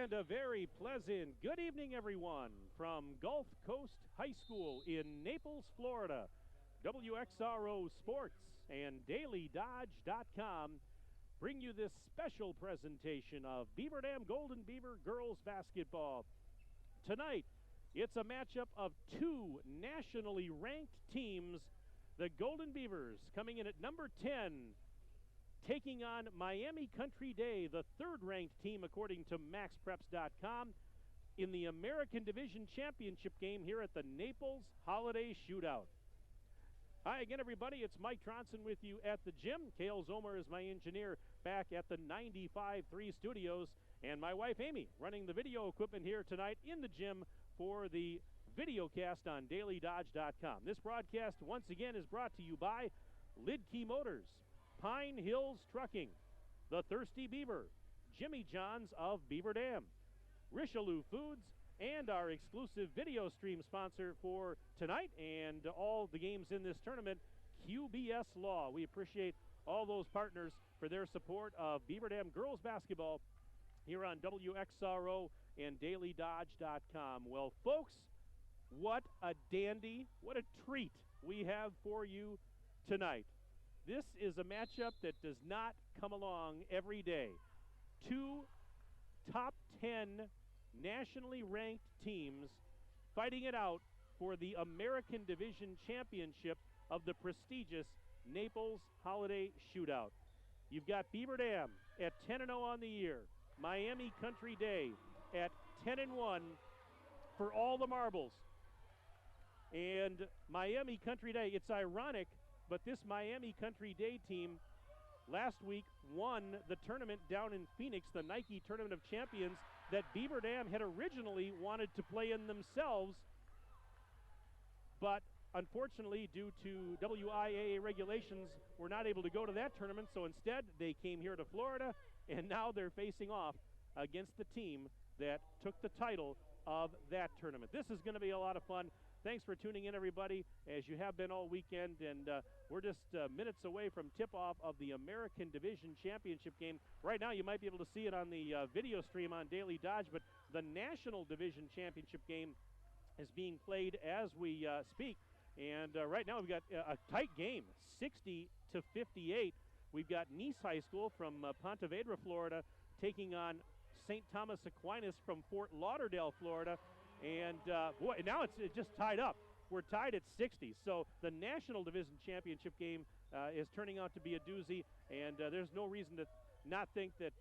And a very pleasant good evening, everyone, from Gulf Coast High School in Naples, Florida. WXRO Sports and DailyDodge.com bring you this special presentation of Beaver Dam Golden Beaver girls basketball. Tonight, it's a matchup of two nationally ranked teams. The Golden Beavers coming in at number 10, taking on Miami Country Day, the third-ranked team according to MaxPreps.com, in the American Division Championship game here at the Naples Holiday Shootout. Hi again, everybody. It's Mike Tronson with you at the gym. Cale Zomer is my engineer back at the 95.3 studios, and my wife Amy running the video equipment here tonight in the gym for the video cast on DailyDodge.com. This broadcast, once again, is brought to you by Lidkey Motors, Pine Hills Trucking, The Thirsty Beaver, Jimmy John's of Beaver Dam, Richelieu Foods, and our exclusive video stream sponsor for tonight and all the games in this tournament, QBS Law. We appreciate all those partners for their support of Beaver Dam girls basketball here on WXRO and DailyDodge.com. Well, folks, what a dandy, what a treat we have for you tonight. This is a matchup that does not come along every day. Two top 10 nationally ranked teams fighting it out for the American Division Championship of the prestigious Naples Holiday Shootout. You've got Beaver Dam at 10-0 on the year, Miami Country Day at 10-1 for all the marbles. And Miami Country Day, it's ironic, but this Miami Country Day team last week won the tournament down in Phoenix, the Nike Tournament of Champions, that Beaver Dam had originally wanted to play in themselves. But unfortunately, due to WIAA regulations, were not able to go to that tournament. So instead, they came here to Florida, and now they're facing off against the team that took the title of that tournament. This is going to be a lot of fun. Thanks for tuning in, everybody, as you have been all weekend. And we're just minutes away from tip-off of the American Division Championship game. Right now, you might be able to see it on the video stream on Daily Dodge, but the National Division Championship game is being played as we speak. And right now, we've got a tight game, 60-58. We've got Nice High School from Ponte Vedra, Florida, taking on St. Thomas Aquinas from Fort Lauderdale, Florida. And boy, now it's just tied up. We're tied at 60. So the National Division Championship game is turning out to be a doozy, and there's no reason to not think that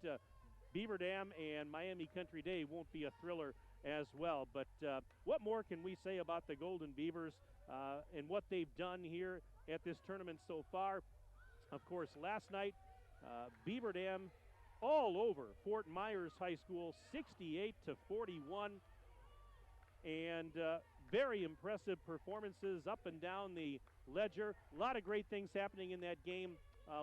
Beaver Dam and Miami Country Day won't be a thriller as well. But what more can we say about the Golden Beavers and what they've done here at this tournament so far? Of course, last night, Beaver Dam all over Fort Myers High School, 68-41. And very impressive performances up and down the ledger. A lot of great things happening in that game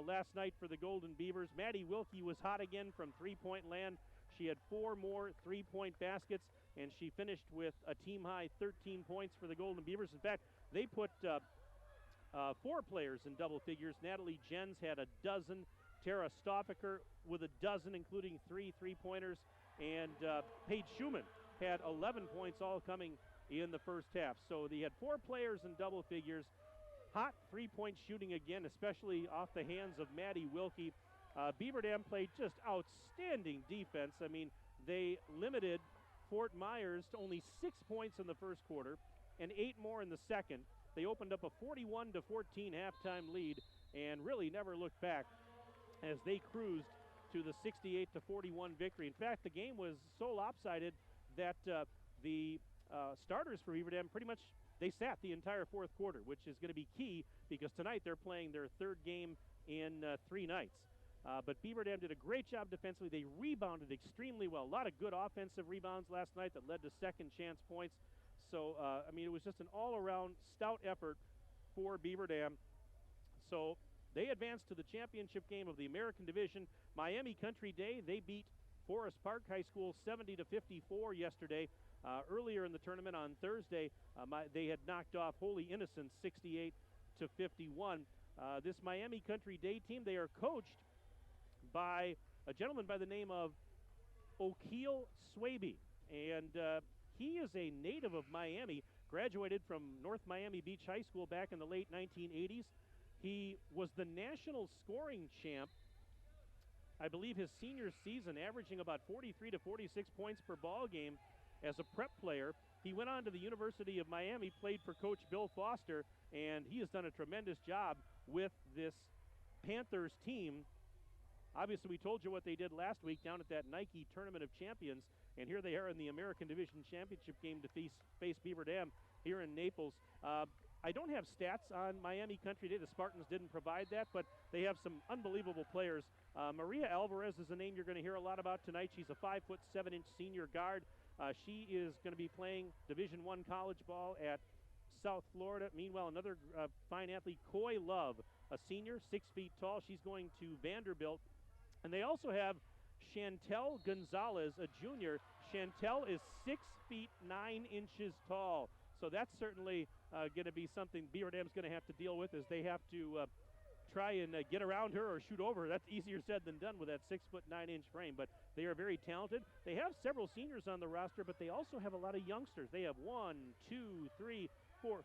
last night for the Golden Beavers. Maddie Wilkie was hot again from three-point land. She had 4 more three-point baskets, and she finished with a team-high 13 points for the Golden Beavers. In fact, they put 4 players in double figures. Natalie Jens had a dozen. Tara Stoffaker with a dozen, including 3 three-pointers. And Paige Schumann had 11 points, all coming in the first half. So they had 4 players in double figures. Hot three-point shooting again, especially off the hands of Maddie Wilkie. Beaver Dam played just outstanding defense. I mean, they limited Fort Myers to only 6 points in the first quarter and 8 more in the second. They opened up a 41-14 halftime lead and really never looked back as they cruised to the 68-41 victory. In fact, the game was so lopsided that the starters for Beaver Dam pretty much, they sat the entire fourth quarter, which is going to be key because tonight they're playing their third game in 3 nights. But Beaver Dam did a great job defensively. They rebounded extremely well. A lot of good offensive rebounds last night that led to second chance points. So, I mean, it was just an all-around stout effort for Beaver Dam. So they advanced to the championship game of the American Division. Miami Country Day, they beat Forest Park High School 70-54 yesterday. Earlier in the tournament on Thursday, they had knocked off Holy Innocents 68-51. This Miami Country Day team, they are coached by a gentleman by the name of O'Keel Swaby. And he is a native of Miami, graduated from North Miami Beach High School back in the late 1980s. He was the national scoring champ, I believe, his senior season, averaging about 43 to 46 points per ball game as a prep player. He went on to the University of Miami, played for Coach Bill Foster, and he has done a tremendous job with this Panthers team. Obviously, we told you what they did last week down at that Nike Tournament of Champions, and here they are in the American Division Championship game to face Beaver Dam here in Naples. I don't have stats on Miami Country Day. The Spartans didn't provide that, but they have some unbelievable players. Maria Alvarez is a name you're going to hear a lot about tonight. She's a 5'7" senior guard. She is going to be playing Division I college ball at South Florida. Meanwhile, another fine athlete, Coy Love, a senior, 6 feet tall. She's going to Vanderbilt. And they also have Chantel Gonzalez, a junior. Chantel is 6 feet 9 inches tall. So that's certainly going to be something Beaver Dam's going to have to deal with, as they have to try and get around her or shoot over her. That's easier said than done with that 6 foot 9 inch frame, but they are very talented. They have several seniors on the roster, but they also have a lot of youngsters. They have 1, 2, 3,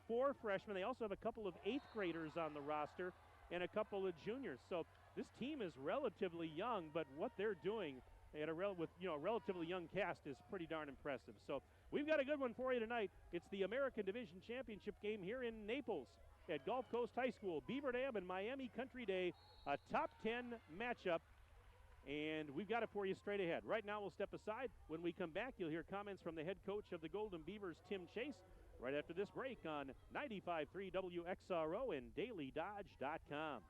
4 freshmen. They also have a couple of 8th graders on the roster and a couple of juniors. So this team is relatively young, but what they're doing at a relatively young cast is pretty darn impressive. So we've got a good one for you tonight. It's the American Division Championship game here in Naples at Gulf Coast High School. Beaver Dam and Miami Country Day, a top 10 matchup, and we've got it for you straight ahead. Right now we'll step aside. When we come back, you'll hear comments from the head coach of the Golden Beavers, Tim Chase, right after this break on 95.3 WXRO and DailyDodge.com.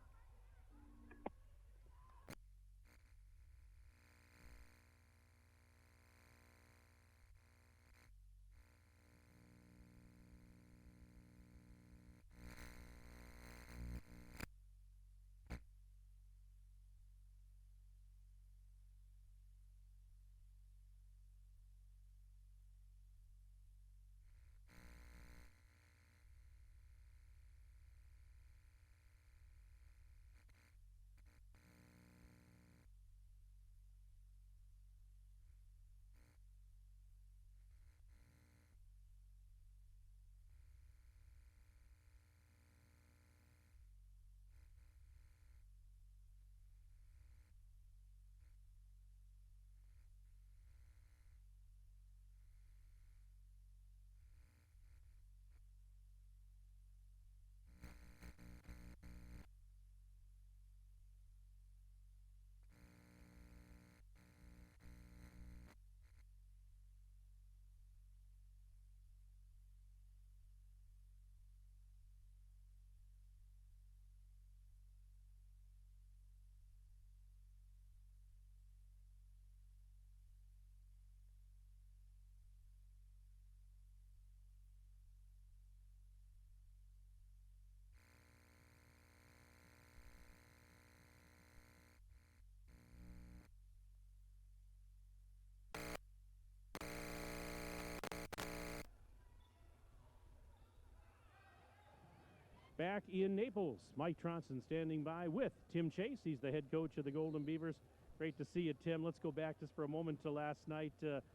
Back in Naples, Mike Tronson standing by with Tim Chase. He's the head coach of the Golden Beavers. Great to see you, Tim. Let's go back just for a moment to last night.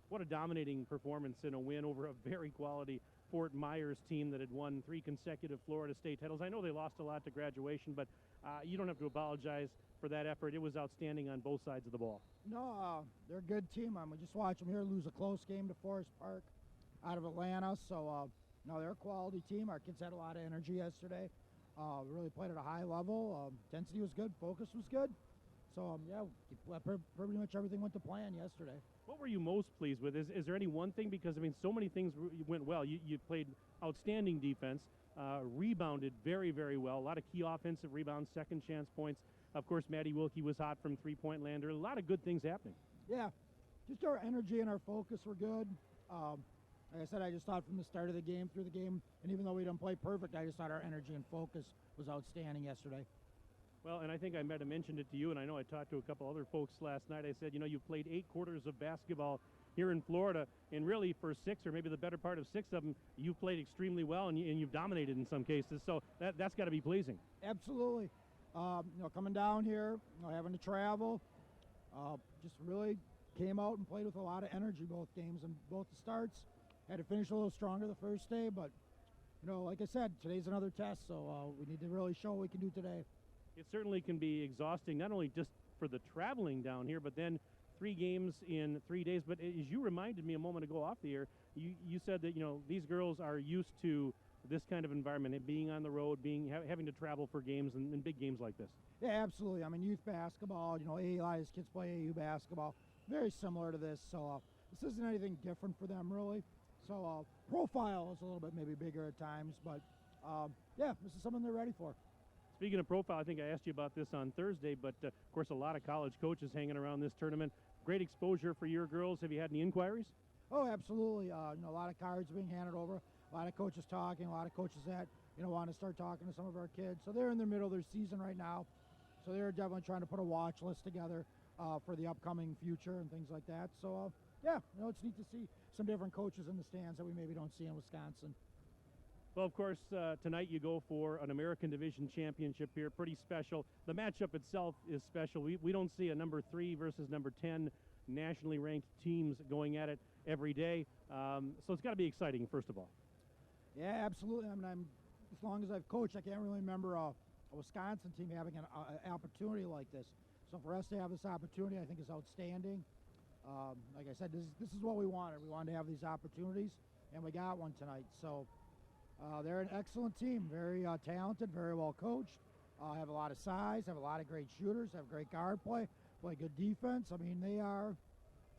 What a dominating performance in a win over a very quality Fort Myers team that had won 3 consecutive Florida State titles. I know they lost a lot to graduation, but you don't have to apologize for that effort. It was outstanding on both sides of the ball. No, they're a good team. We just watched them here lose a close game to Forest Park out of Atlanta. So, no, they're a quality team. Our kids had a lot of energy yesterday. We really played at a high level. Intensity was good. Focus was good. So, yeah, pretty much everything went to plan yesterday. What were you most pleased with? Is there any one thing? Because, I mean, so many things went well. You played outstanding defense, rebounded very, very well. A lot of key offensive rebounds, second chance points. Of course, Maddie Wilkie was hot from three-point lander. A lot of good things happening. Yeah, just our energy and our focus were good. Like I said, I just thought from the start of the game through the game, and even though we didn't play perfect, I just thought our energy and focus was outstanding yesterday. Well, and I think I might have mentioned it to you, and I know I talked to a couple other folks last night. I said, you know, you played 8 quarters of basketball here in Florida, and really for 6 or maybe the better part of 6 of them, you played extremely well, and you've dominated in some cases. So that's got to be pleasing. Absolutely. Coming down here, having to travel, just really came out and played with a lot of energy both games and both the starts. Had to finish a little stronger the first day, but like I said, today's another test, so we need to really show what we can do today. It certainly can be exhausting, not only just for the traveling down here, but then 3 games in 3 days. But as you reminded me a moment ago off the air, you said that these girls are used to this kind of environment, being on the road, having to travel for games and big games like this. Yeah, absolutely. I mean, youth basketball, AEI's kids play AU basketball, very similar to this. So this isn't anything different for them, really. So profile is a little bit maybe bigger at times, but yeah, this is something they're ready for. Speaking of profile, I think I asked you about this on Thursday, but of course a lot of college coaches hanging around this tournament. Great exposure for your girls. Have you had any inquiries? Oh, absolutely. A lot of cards being handed over, a lot of coaches talking, a lot of coaches that want to start talking to some of our kids. So they're in the middle of their season right now, so they're definitely trying to put a watch list together for the upcoming future and things like that. So yeah, it's neat to see some different coaches in the stands that we maybe don't see in Wisconsin. Well, of course, tonight you go for an American Division Championship here, pretty special. The matchup itself is special. We don't see a number 3 versus number 10 nationally ranked teams going at it every day. So it's got to be exciting, first of all. Yeah, absolutely. I mean, as long as I've coached, I can't really remember a Wisconsin team having an opportunity like this. So for us to have this opportunity, I think is outstanding. Like I said, this is what we wanted. We wanted to have these opportunities, and we got one tonight. So they're an excellent team, very talented, very well coached, have a lot of size, have a lot of great shooters, have great guard play good defense. I mean, they are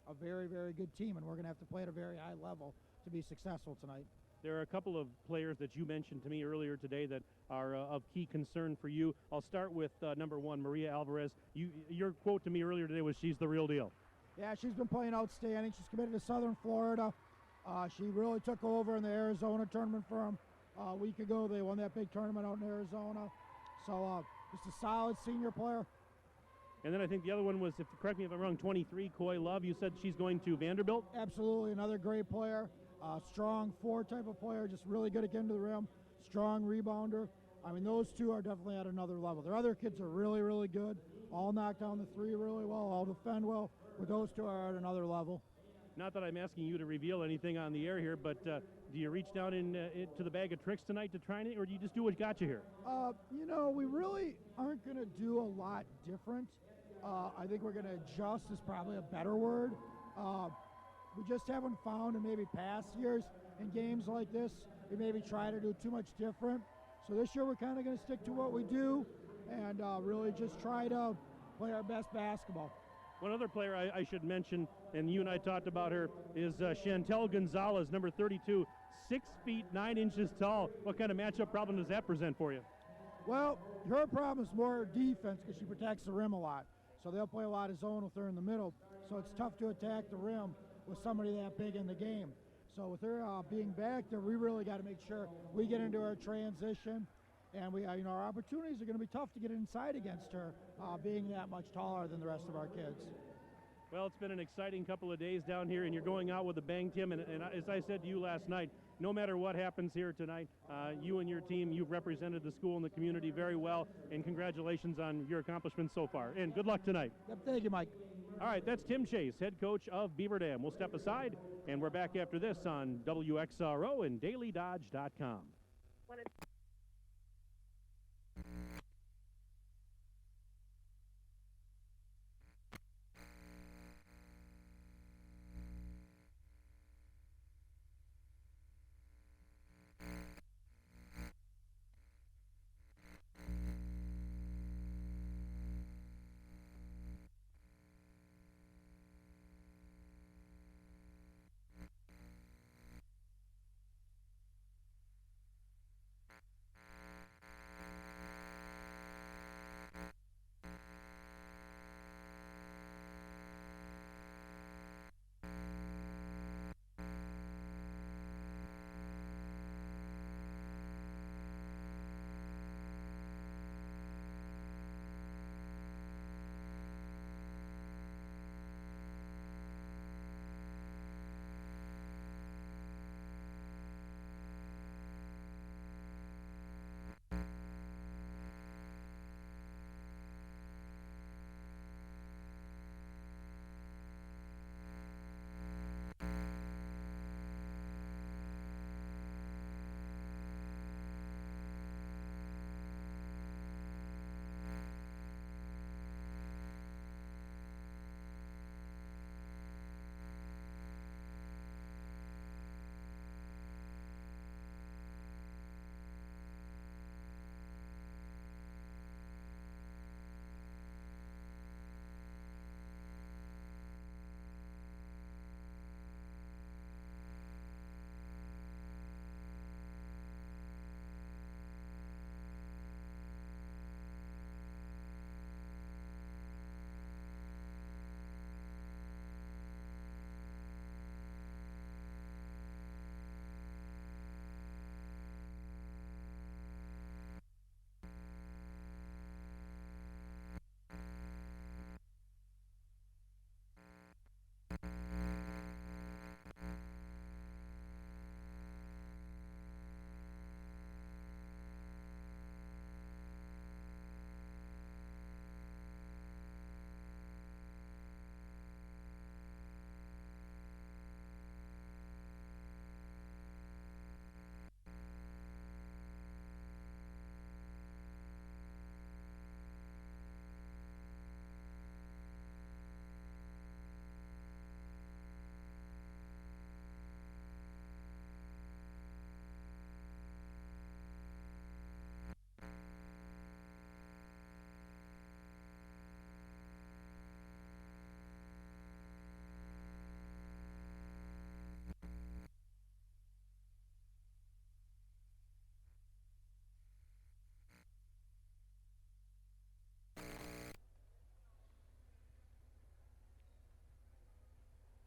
a very, very good team, and we're going to have to play at a very high level to be successful tonight. There are a couple of players that you mentioned to me earlier today that are of key concern for you. I'll start with number 1, Maria Alvarez. Your quote to me earlier today was she's the real deal. Yeah, she's been playing outstanding. She's committed to Southern Florida. She really took over in the Arizona tournament for them a week ago. They won that big tournament out in Arizona. So just a solid senior player. And then I think the other one was, correct me if I'm wrong, 23, Coy Love. You said she's going to Vanderbilt? Absolutely, another great player. Strong 4 type of player, just really good at getting to the rim. Strong rebounder. I mean, those two are definitely at another level. Their other kids are really, really good. All knock down the 3 really well, all defend well. But those two are at another level. Not that I'm asking you to reveal anything on the air here, but do you reach down to the bag of tricks tonight to try it, or do you just do what got you here? We really aren't going to do a lot different. I think we're going to adjust is probably a better word. We just haven't found in maybe past years in games like this, we maybe try to do too much different. So this year we're kind of going to stick to what we do and really just try to play our best basketball. One other player I should mention, and you and I talked about her, is Chantel Gonzalez, number 32, 6 feet 9 inches tall. What kind of matchup problem does that present for you? Well, her problem is more defense because she protects the rim a lot. So they'll play a lot of zone with her in the middle. So it's tough to attack the rim with somebody that big in the game. So with her being back there, we really got to make sure we get into our transition. And we, our opportunities are going to be tough to get inside against her, being that much taller than the rest of our kids. Well, it's been an exciting couple of days down here, and you're going out with a bang, Tim. And as I said to you last night, no matter what happens here tonight, you and your team, you've represented the school and the community very well, and congratulations on your accomplishments so far. And good luck tonight. Yep, thank you, Mike. All right, that's Tim Chase, head coach of Beaver Dam. We'll step aside, and we're back after this on WXRO and DailyDodge.com.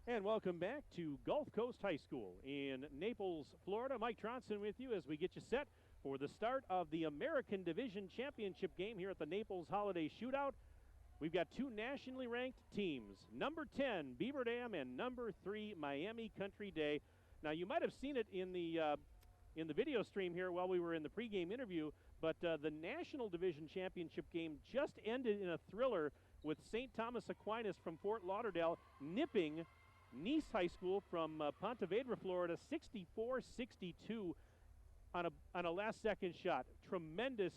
And welcome back to Gulf Coast High School in Naples, Florida. Mike Tronson with you as we get you set for the start of the American Division Championship game here at the Naples Holiday Shootout. We've got two nationally ranked teams, number 10, Beaver Dam, and number 3, Miami Country Day. Now, you might have seen it in the video stream here while we were in the pregame interview, but the National Division Championship game just ended in a thriller with St. Thomas Aquinas from Fort Lauderdale nipping Nice High School from Ponte Vedra, Florida, 64-62 on a last-second shot. Tremendous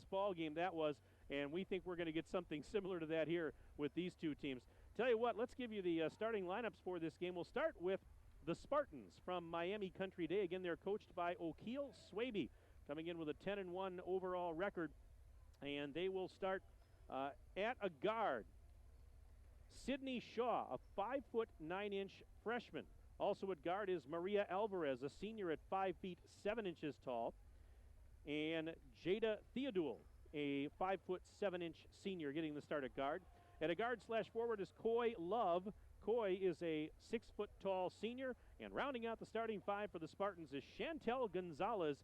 ball game that was, and we think we're going to get something similar to that here with these two teams. Tell you what, let's give you the starting lineups for this game. We'll start with the Spartans from Miami Country Day. Again, they're coached by O'Keel Swaby, coming in with a 10-1 overall record, and they will start at a guard. Sydney Shaw, a 5'9" freshman. Also at guard is Maria Alvarez, a senior at 5 feet 7 inches tall. And Jada Theodule, a 5'7" senior, getting the start at guard. At a guard/forward is Coy Love. Coy is a 6 foot tall senior. And rounding out the starting five for the Spartans is Chantel Gonzalez,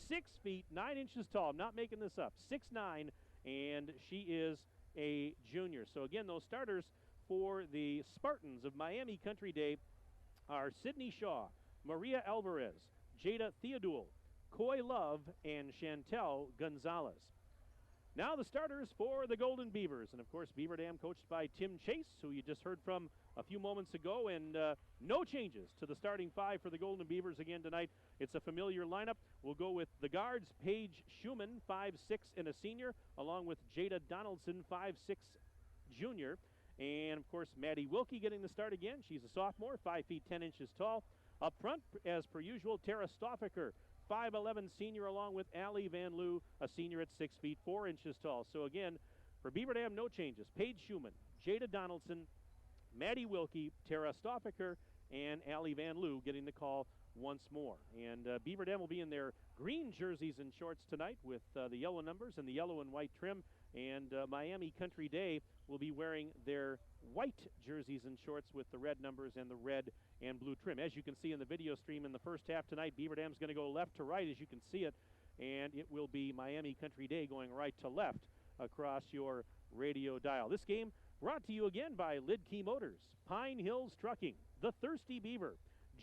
6 feet 9 inches tall. I'm not making this up. 6'9", and she is a junior. So again, those starters for the Spartans of Miami Country Day are Sydney Shaw, Maria Alvarez, Jada Theodule, Coy Love, and Chantel Gonzalez. Now the starters for the Golden Beavers. And, of course, Beaver Dam coached by Tim Chase, who you just heard from a few moments ago. And no changes to the starting five for the Golden Beavers again tonight. It's a familiar lineup. We'll go with the guards, Paige Schumann, 5'6", and a senior, along with Jada Donaldson, 5'6", junior. And, of course, Maddie Wilkie getting the start again. She's a sophomore, 5 feet 10 inches tall. Up front, as per usual, Tara Stoffaker, 5'11", senior, along with Allie Van Loo, a senior at 6 feet 4 inches tall. So, again, for Beaver Dam, no changes. Paige Schumann, Jada Donaldson, Maddie Wilkie, Tara Stoffaker, and Allie Van Loo getting the call once more. And Beaver Dam will be in their green jerseys and shorts tonight with the yellow numbers and the yellow and white trim. And Miami Country Day will be wearing their white jerseys and shorts with the red numbers and the red and blue trim. As you can see in the video stream in the first half tonight, Beaver Dam's going to go left to right, as you can see it, and it will be Miami Country Day going right to left across your radio dial. This game brought to you again by Lidkey Motors, Pine Hills Trucking, The Thirsty Beaver,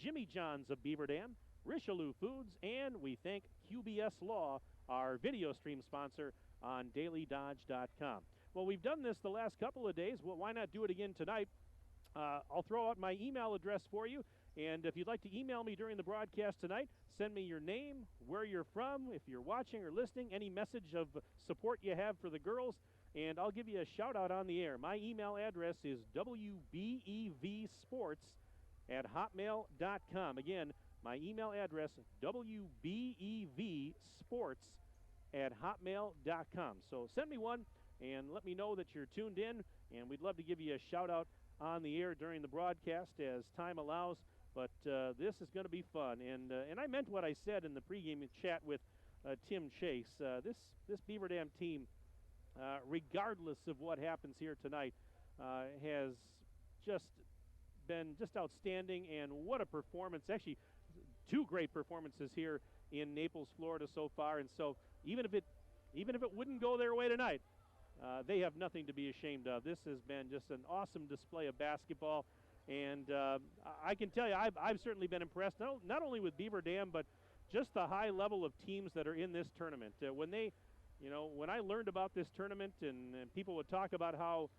Jimmy John's of Beaver Dam, Richelieu Foods, and we thank QBS Law, our video stream sponsor on DailyDodge.com. Well, we've done this the last couple of days. Well, why not do it again tonight? I'll throw out my email address for you, and if you'd like to email me during the broadcast tonight, send me your name, where you're from, if you're watching or listening, any message of support you have for the girls, and I'll give you a shout-out on the air. My email address is wbevsports@hotmail.com. Again, my email address, wbevsports@hotmail.com. So send me one and let me know that you're tuned in, and we'd love to give you a shout-out on the air during the broadcast as time allows. But this is going to be fun, and I meant what I said in the pregame chat with Tim Chase. This Beaver Dam team, regardless of what happens here tonight, has just been just outstanding, and what a performance. Actually, two great performances here in Naples, Florida so far, and so even if it wouldn't go their way tonight, they have nothing to be ashamed of. This has been just an awesome display of basketball, and I can tell you I've certainly been impressed, not only with Beaver Dam, but just the high level of teams that are in this tournament. When I learned about this tournament and people would talk about how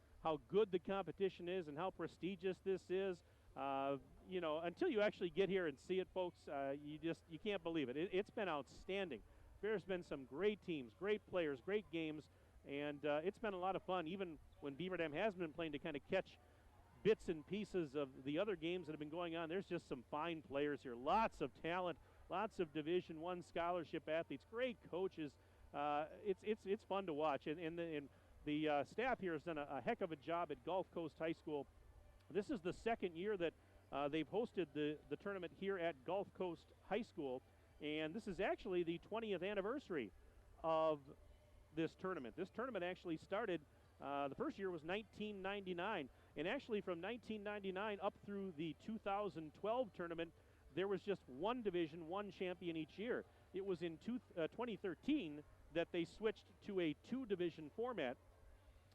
good the competition is and how prestigious this is, until you actually get here and see it, folks, you can't believe it. It's been outstanding. There's been some great teams, great players, great games, and it's been a lot of fun, even when Beaver Dam has been playing, to kind of catch bits and pieces of the other games that have been going on. There's just some fine players here, lots of talent, lots of Division I scholarship athletes, great coaches. It's fun to watch, and the staff here has done a heck of a job at Gulf Coast High School. This is the second year that they've hosted the tournament here at Gulf Coast High School, and this is actually the 20th anniversary of this tournament. This tournament actually started 20 years ago, and it The first year was 1999. And actually from 1999 up through the 2012 tournament, there was just one division, one champion each year. It was in 2013 that they switched to a two-division format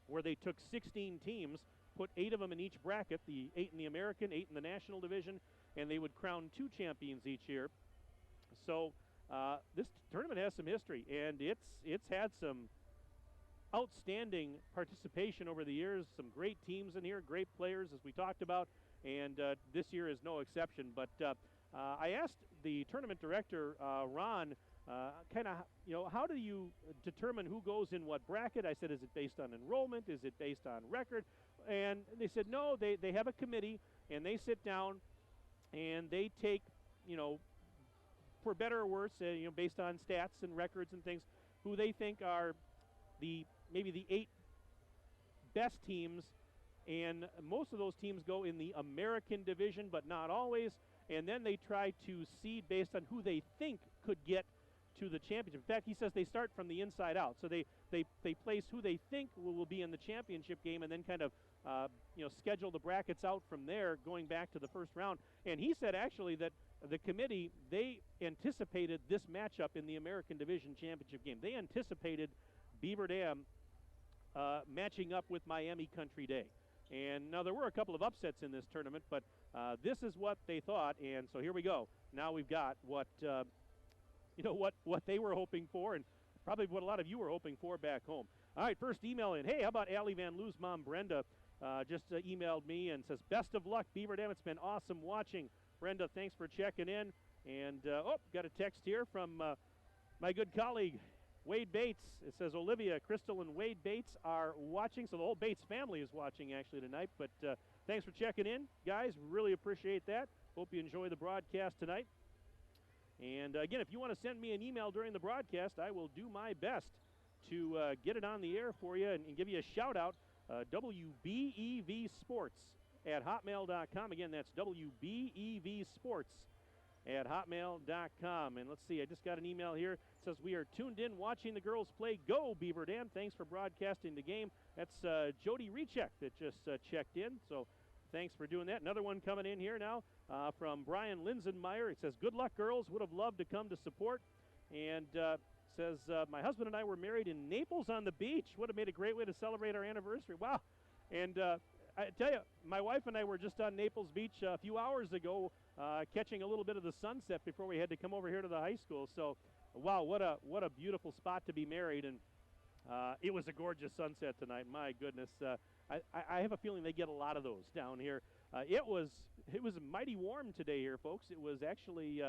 where they took 16 teams, put 8 of them in each bracket, the 8 in the American, 8 in the National Division, and they would crown 2 champions each year. So this tournament has some history, and it's had some outstanding participation over the years, some great teams in here, great players, as we talked about, and this year is no exception. But I asked the tournament director, Ron, kind of, how do you determine who goes in what bracket? I said, is it based on enrollment? Is it based on record? And they said, no, they have a committee, and they sit down, and they take, for better or worse, based on stats and records and things, who they think are maybe the 8 best teams, and most of those teams go in the American division, but not always, and then they try to seed based on who they think could get to the championship. In fact, he says they start from the inside out, so they place who they think will be in the championship game, and then kind of schedule the brackets out from there, going back to the first round. And he said actually that the committee, they anticipated this matchup in the American Division Championship game. They anticipated Beaver Dam matching up with Miami Country Day. And now there were a couple of upsets in this tournament, but this is what they thought, and so here we go. Now we've got what what they were hoping for, and probably what a lot of you were hoping for back home. All right, first email in. Hey, how about Allie Van Loo's mom, Brenda, just emailed me and says, best of luck, Beaver Dam. It's been awesome watching. Brenda, thanks for checking in. And, got a text here from my good colleague, Wade Bates. It says, Olivia, Crystal, and Wade Bates are watching. So the whole Bates family is watching, actually, tonight. But thanks for checking in, guys. Really appreciate that. Hope you enjoy the broadcast tonight. And, again, if you want to send me an email during the broadcast, I will do my best to get it on the air for you and give you a shout-out. WBEVsports@hotmail.com. Again, that's WBEVsports@hotmail.com. And let's see, I just got an email here. It says, we are tuned in watching the girls play. Go, Beaver Dam. Thanks for broadcasting the game. That's Jody Recheck that just checked in. So thanks for doing that. Another one coming in here now from Brian Linsenmeyer. It says, good luck, girls. Would have loved to come to support. And says, my husband and I were married in Naples on the beach. Would have made a great way to celebrate our anniversary. Wow. And I tell you, my wife and I were just on Naples Beach a few hours ago catching a little bit of the sunset before we had to come over here to the high school. So, wow, what a beautiful spot to be married. And it was a gorgeous sunset tonight. My goodness. I have a feeling they get a lot of those down here. It was mighty warm today here, folks. It was actually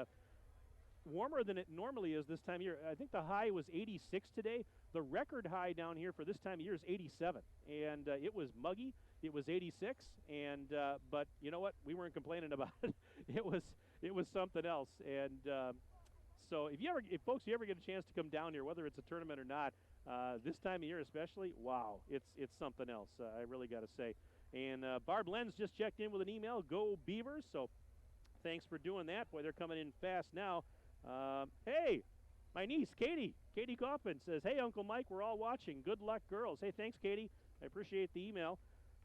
warmer than it normally is this time of year. I think the high was 86 today. The record high down here for this time of year is 87. And it was muggy. It was 86. And but you know what? We weren't complaining about it. It was something else. And so if you ever get a chance to come down here, whether it's a tournament or not, this time of year especially, wow, it's something else. I really got to say. And Barb Lenz just checked in with an email. Go Beavers. So thanks for doing that. Boy, they're coming in fast now. Hey, my niece, Katie Kaufman says, hey, Uncle Mike, we're all watching. Good luck, girls. Hey, thanks, Katie. I appreciate the email.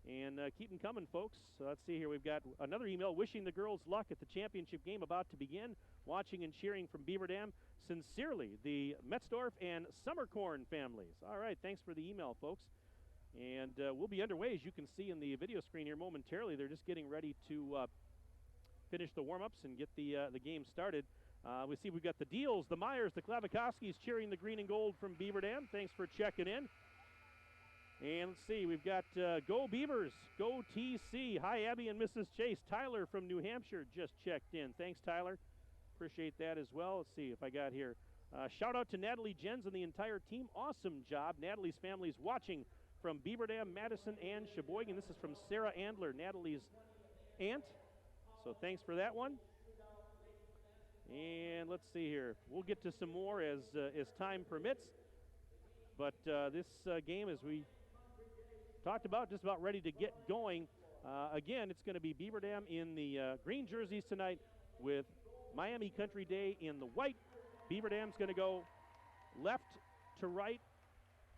And keep them coming, folks. So let's see here. We've got another email wishing the girls luck at the championship game about to begin. Watching and cheering from Beaver Dam. Sincerely, the Metzdorf and Summercorn families. All right, thanks for the email, folks. And we'll be underway, as you can see in the video screen here momentarily. They're just getting ready to finish the warm-ups and get the game started. We see we've got the Deals, the Myers, the Klavikoskis cheering the green and gold from Beaver Dam. Thanks for checking in. And let's see, we've got Go Beavers, Go TC. Hi, Abby and Mrs. Chase. Tyler from New Hampshire just checked in. Thanks, Tyler. Appreciate that as well. Let's see if I got here. Shout out to Natalie Jens and the entire team. Awesome job. Natalie's family's watching from Beaver Dam, Madison, and Sheboygan. This is from Sarah Andler, Natalie's aunt. So thanks for that one. And let's see here. We'll get to some more as time permits. But this game, as we talked about, just about ready to get going. Again, it's going to be Beaver Dam in the green jerseys tonight with Miami Country Day in the white. Beaver Dam's going to go left to right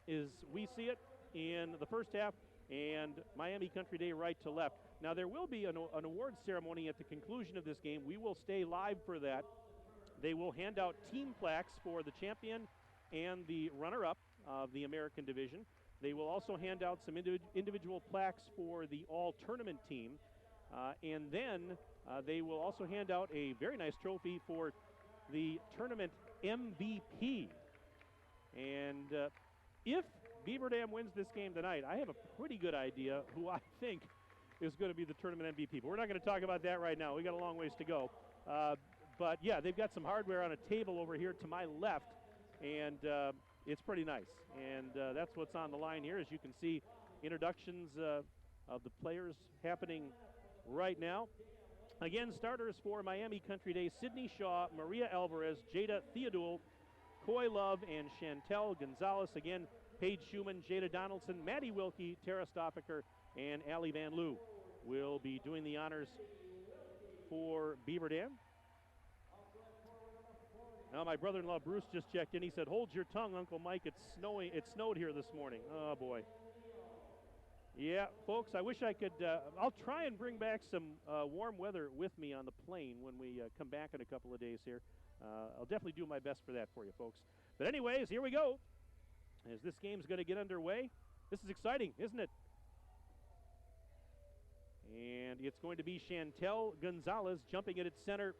as we see it. in the first half, and Miami Country Day right to left. Now, there will be an awards ceremony at the conclusion of this game. We will stay live for that. They will hand out team plaques for the champion and the runner-up of the American Division. They will also hand out some individual plaques for the all-tournament team. And then they will also hand out a very nice trophy for the tournament MVP. And if Beaver Dam wins this game tonight, I have a pretty good idea who I think is going to be the tournament MVP. But we're not going to talk about that right now. We got a long ways to go. But yeah, they've got some hardware on a table over here to my left, and it's pretty nice. And that's what's on the line here. As you can see, introductions of the players happening right now. Again, starters for Miami Country Day: Sydney Shaw, Maria Alvarez, Jada Theodule, Coy Love, and Chantel Gonzalez. Again, Paige Schumann, Jada Donaldson, Maddie Wilkie, Tara Stoffaker, and Allie Van Loo will be doing the honors for Beaver Dam. Now, my brother-in-law Bruce just checked in. He said, "Hold your tongue, Uncle Mike. It's snowing. It snowed here this morning." Oh boy. Yeah, folks, I wish I could. I'll try and bring back some warm weather with me on the plane when we come back in a couple of days here. I'll definitely do my best for that for you, folks. But anyways, here we go. As this game's going to get underway. This is exciting, isn't it? And it's going to be Chantel Gonzalez jumping at its center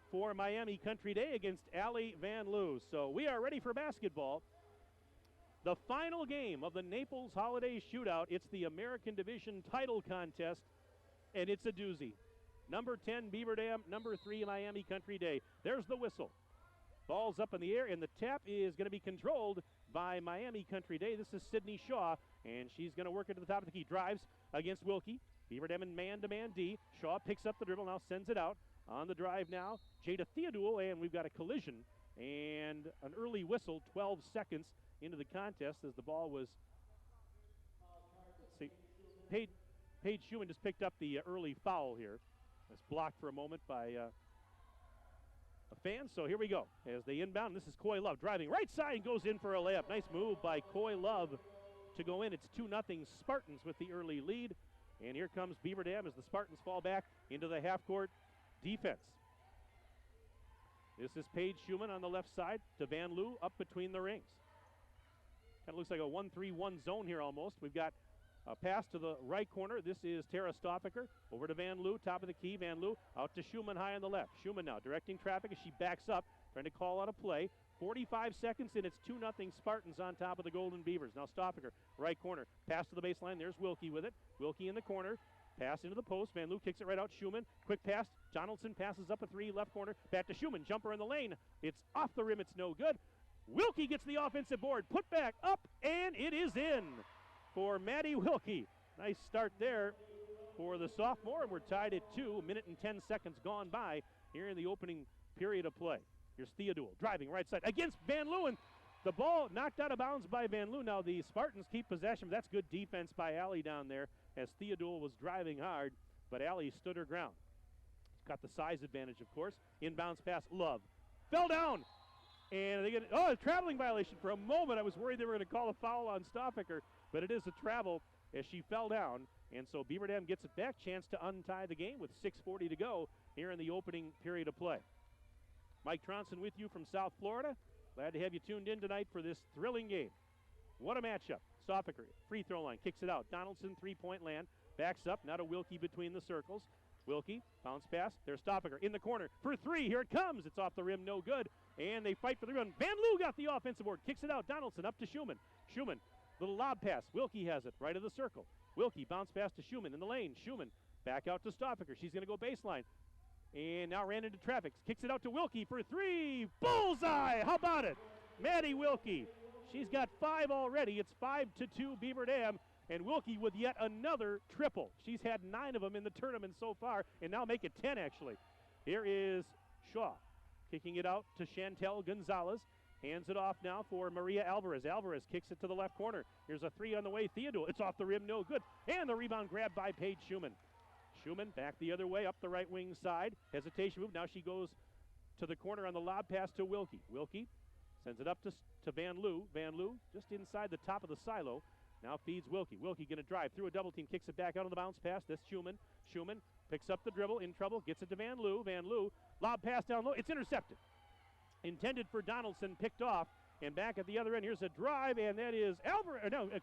for Miami Country Day against Allie Van Loo. So we are ready for basketball. The final game of the Naples Holiday Shootout. It's the American Division title contest, and it's a doozy. Number 10, Beaver Dam. Number 3, Miami Country Day. There's the whistle. Ball's up in the air, and the tap is going to be controlled by Miami Country Day. This is Sydney Shaw, and she's going to work it to the top of the key. Drives against Wilkie. Beaver Dam in man-to-man D. Shaw picks up the dribble, now sends it out. On the drive now, Jada Theodule, and we've got a collision and an early whistle, 12 seconds into the contest as the ball was, let's see, Paige Schumann just picked up the early foul here. It's blocked for a moment by a fan, so here we go. As they inbound, this is Coy Love driving right side and goes in for a layup. Nice move by Coy Love to go in. It's 2-0 Spartans with the early lead. And here comes Beaver Dam as the Spartans fall back into the half-court defense. This is Paige Schumann on the left side to Van Loo up between the rings. Kind of looks like a 1-3-1 zone here almost. We've got a pass to the right corner. This is Tara Stoffaker over to Van Loo, top of the key. Van Loo out to Schumann high on the left. Schumann now directing traffic as she backs up, trying to call out a play. 45 seconds in, it's 2-0 Spartans on top of the Golden Beavers. Now Stoffaker, right corner, pass to the baseline. There's Wilkie with it. Wilkie in the corner, pass into the post. Van Loo kicks it right out. Schumann, quick pass. Donaldson passes up a three, left corner, back to Schumann. Jumper in the lane. It's off the rim. It's no good. Wilkie gets the offensive board. Put back up, and it is in for Maddie Wilkie. Nice start there for the sophomore, and we're tied at 2. A minute and 10 seconds gone by here in the opening period of play. Here's Theodule driving right side against Van Loo, and the ball knocked out of bounds by Van Loo. Now the Spartans keep possession. That's good defense by Allie down there as Theodule was driving hard, but Allie stood her ground. Got the size advantage, of course. Inbounds pass, Love. Fell down, and they get, a traveling violation. For a moment, I was worried they were going to call a foul on Stoffaker, but it is a travel as she fell down, and so Beaver Dam gets it back. Chance to untie the game with 6:40 to go here in the opening period of play. Mike Tronson with you from South Florida. Glad to have you tuned in tonight for this thrilling game. What a matchup. Stoffaker, free throw line, kicks it out. Donaldson, three-point land, backs up, now to Wilkie between the circles. Wilkie, bounce pass, there's Stoffaker in the corner for three. Here it comes. It's off the rim, no good. And they fight for the rebound. Van Loo got the offensive board, kicks it out. Donaldson up to Schumann. Schumann, little lob pass. Wilkie has it, right of the circle. Wilkie, bounce pass to Schumann in the lane. Schumann, back out to Stoffaker. She's going to go baseline. And now ran into traffic. Kicks it out to Wilkie for three. Bullseye! How about it? Maddie Wilkie. She's got 5 already. It's 5-2 Beaver Dam. And Wilkie with yet another triple. She's had 9 of them in the tournament so far, and now make it 10 actually. Here is Shaw kicking it out to Chantel Gonzalez. Hands it off now for Maria Alvarez. Alvarez kicks it to the left corner. Here's a three on the way. Theodule. It's off the rim, no good. And the rebound grabbed by Paige Schumann. Schumann back the other way, up the right wing side. Hesitation move. Now she goes to the corner on the lob pass to Wilkie. Wilkie sends it up to Van Loo. Van Loo just inside the top of the silo. Now feeds Wilkie. Wilkie going to drive through a double team, kicks it back out on the bounce pass. That's Schumann. Schumann picks up the dribble, in trouble, gets it to Van Loo. Van Loo, lob pass down low. It's intercepted. Intended for Donaldson, picked off. And back at the other end, here's a drive, and that is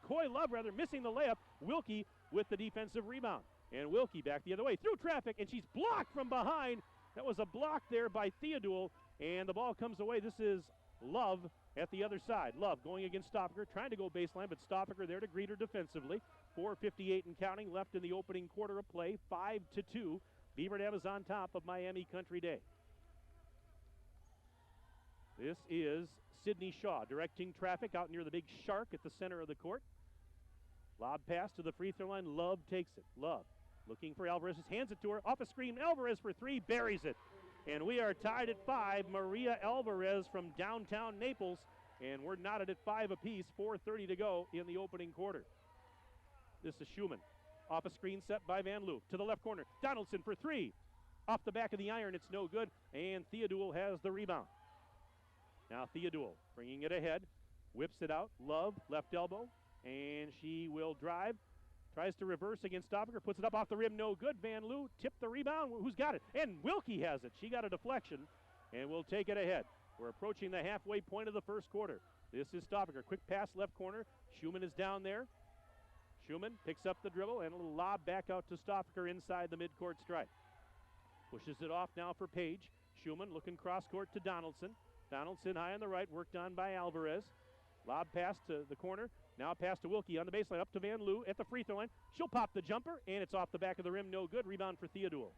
Coy Love, missing the layup. Wilkie with the defensive rebound. And Wilkie back the other way through traffic, and she's blocked from behind. That was a block there by Theodule, and the ball comes away. This is Love at the other side. Love going against Stoffaker, trying to go baseline, but Stoffaker there to greet her defensively. 4:58 and counting left in the opening quarter of play. 5-2. Beaver Dam is on top of Miami Country Day. This is Sydney Shaw directing traffic out near the big shark at the center of the court. Lob pass to the free throw line. Love takes it. Love looking for Alvarez. Just hands it to her. Off a screen. Alvarez for three. Buries it. And we are tied at 5. Maria Alvarez from downtown Naples. And we're knotted at 5 apiece. 4:30 to go in the opening quarter. This is Schumann. Off a screen set by Van Loo. To the left corner. Donaldson for three. Off the back of the iron. It's no good. And Theodule has the rebound. Now Theodule bringing it ahead. Whips it out. Love, left elbow. And she will drive. Tries to reverse against Stoffaker. Puts it up off the rim. No good. Van Loo tipped the rebound. Who's got it? And Wilkie has it. She got a deflection. And we'll take it ahead. We're approaching the halfway point of the first quarter. This is Stoffaker. Quick pass left corner. Schumann is down there. Schumann picks up the dribble and a little lob back out to Stoffaker inside the midcourt stripe. Pushes it off now for Page. Schumann looking cross court to Donaldson. Donaldson high on the right, worked on by Alvarez. Lob pass to the corner. Now pass to Wilkie on the baseline, up to Van Loo at the free throw line. She'll pop the jumper, and it's off the back of the rim. No good. Rebound for Theodule.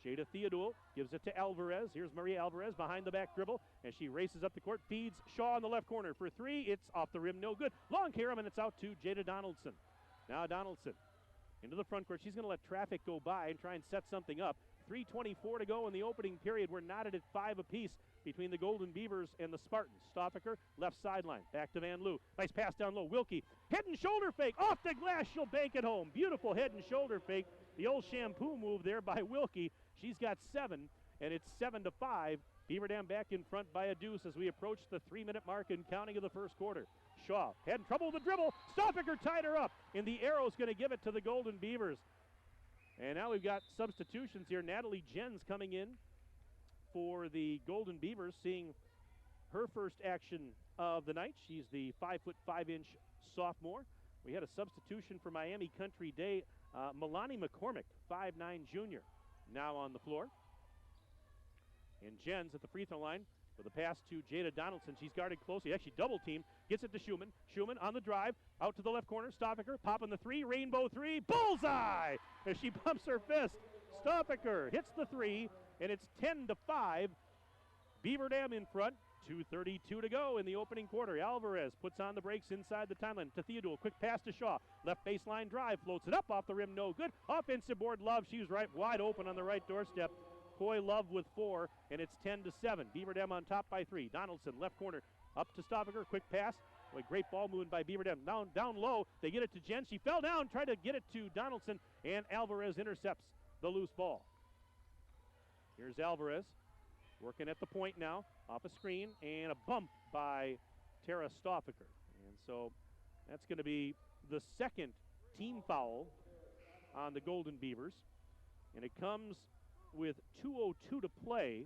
Jada Theodule gives it to Alvarez. Here's Maria Alvarez behind the back dribble as she races up the court. Feeds Shaw in the left corner for three. It's off the rim. No good. Long carom, and it's out to Jada Donaldson. Now Donaldson into the front court. She's going to let traffic go by and try and set something up. 3:24 to go in the opening period. We're knotted at 5 apiece between the Golden Beavers and the Spartans. Stoffaker, left sideline. Back to Van Loo. Nice pass down low. Wilkie, head and shoulder fake. Off the glass, she'll bank it home. Beautiful head and shoulder fake. The old shampoo move there by Wilkie. She's got 7, and it's 7-5. Beaver Dam back in front by a deuce as we approach the 3-minute mark and counting of the first quarter. Shaw had trouble with the dribble. Stoffaker tied her up, and the arrow's going to give it to the Golden Beavers. And now we've got substitutions here. Natalie Jens coming in for the Golden Beavers, seeing her first action of the night. She's the 5'5" sophomore. We had a substitution for Miami Country Day. Milani McCormick, 5'9" junior, now on the floor. And Jens at the free throw line with a pass to Jada Donaldson. She's guarded closely, actually double team. Gets it to Schumann. Schumann on the drive, out to the left corner. Stoffaker popping the three, rainbow three, bullseye! As she bumps her fist. Stoffaker hits the three, and it's 10-5. Beaver Dam in front. 2:32 to go in the opening quarter. Alvarez puts on the brakes inside the timeline to Theodule. Quick pass to Shaw. Left baseline drive, floats it up off the rim, no good. Offensive board, Love. She was right wide open on the right doorstep. Coy Love with 4, and it's 10-7. Beaver Dam on top by 3. Donaldson, left corner, up to Stoffaker. Quick pass. A great ball movement by Beaver Dam. Down low. They get it to Jen. She fell down, tried to get it to Donaldson, and Alvarez intercepts the loose ball. Here's Alvarez working at the point now, off a screen, and a bump by Tara Stoffaker. And so that's going to be the second team foul on the Golden Beavers. And it comes with 2:02 to play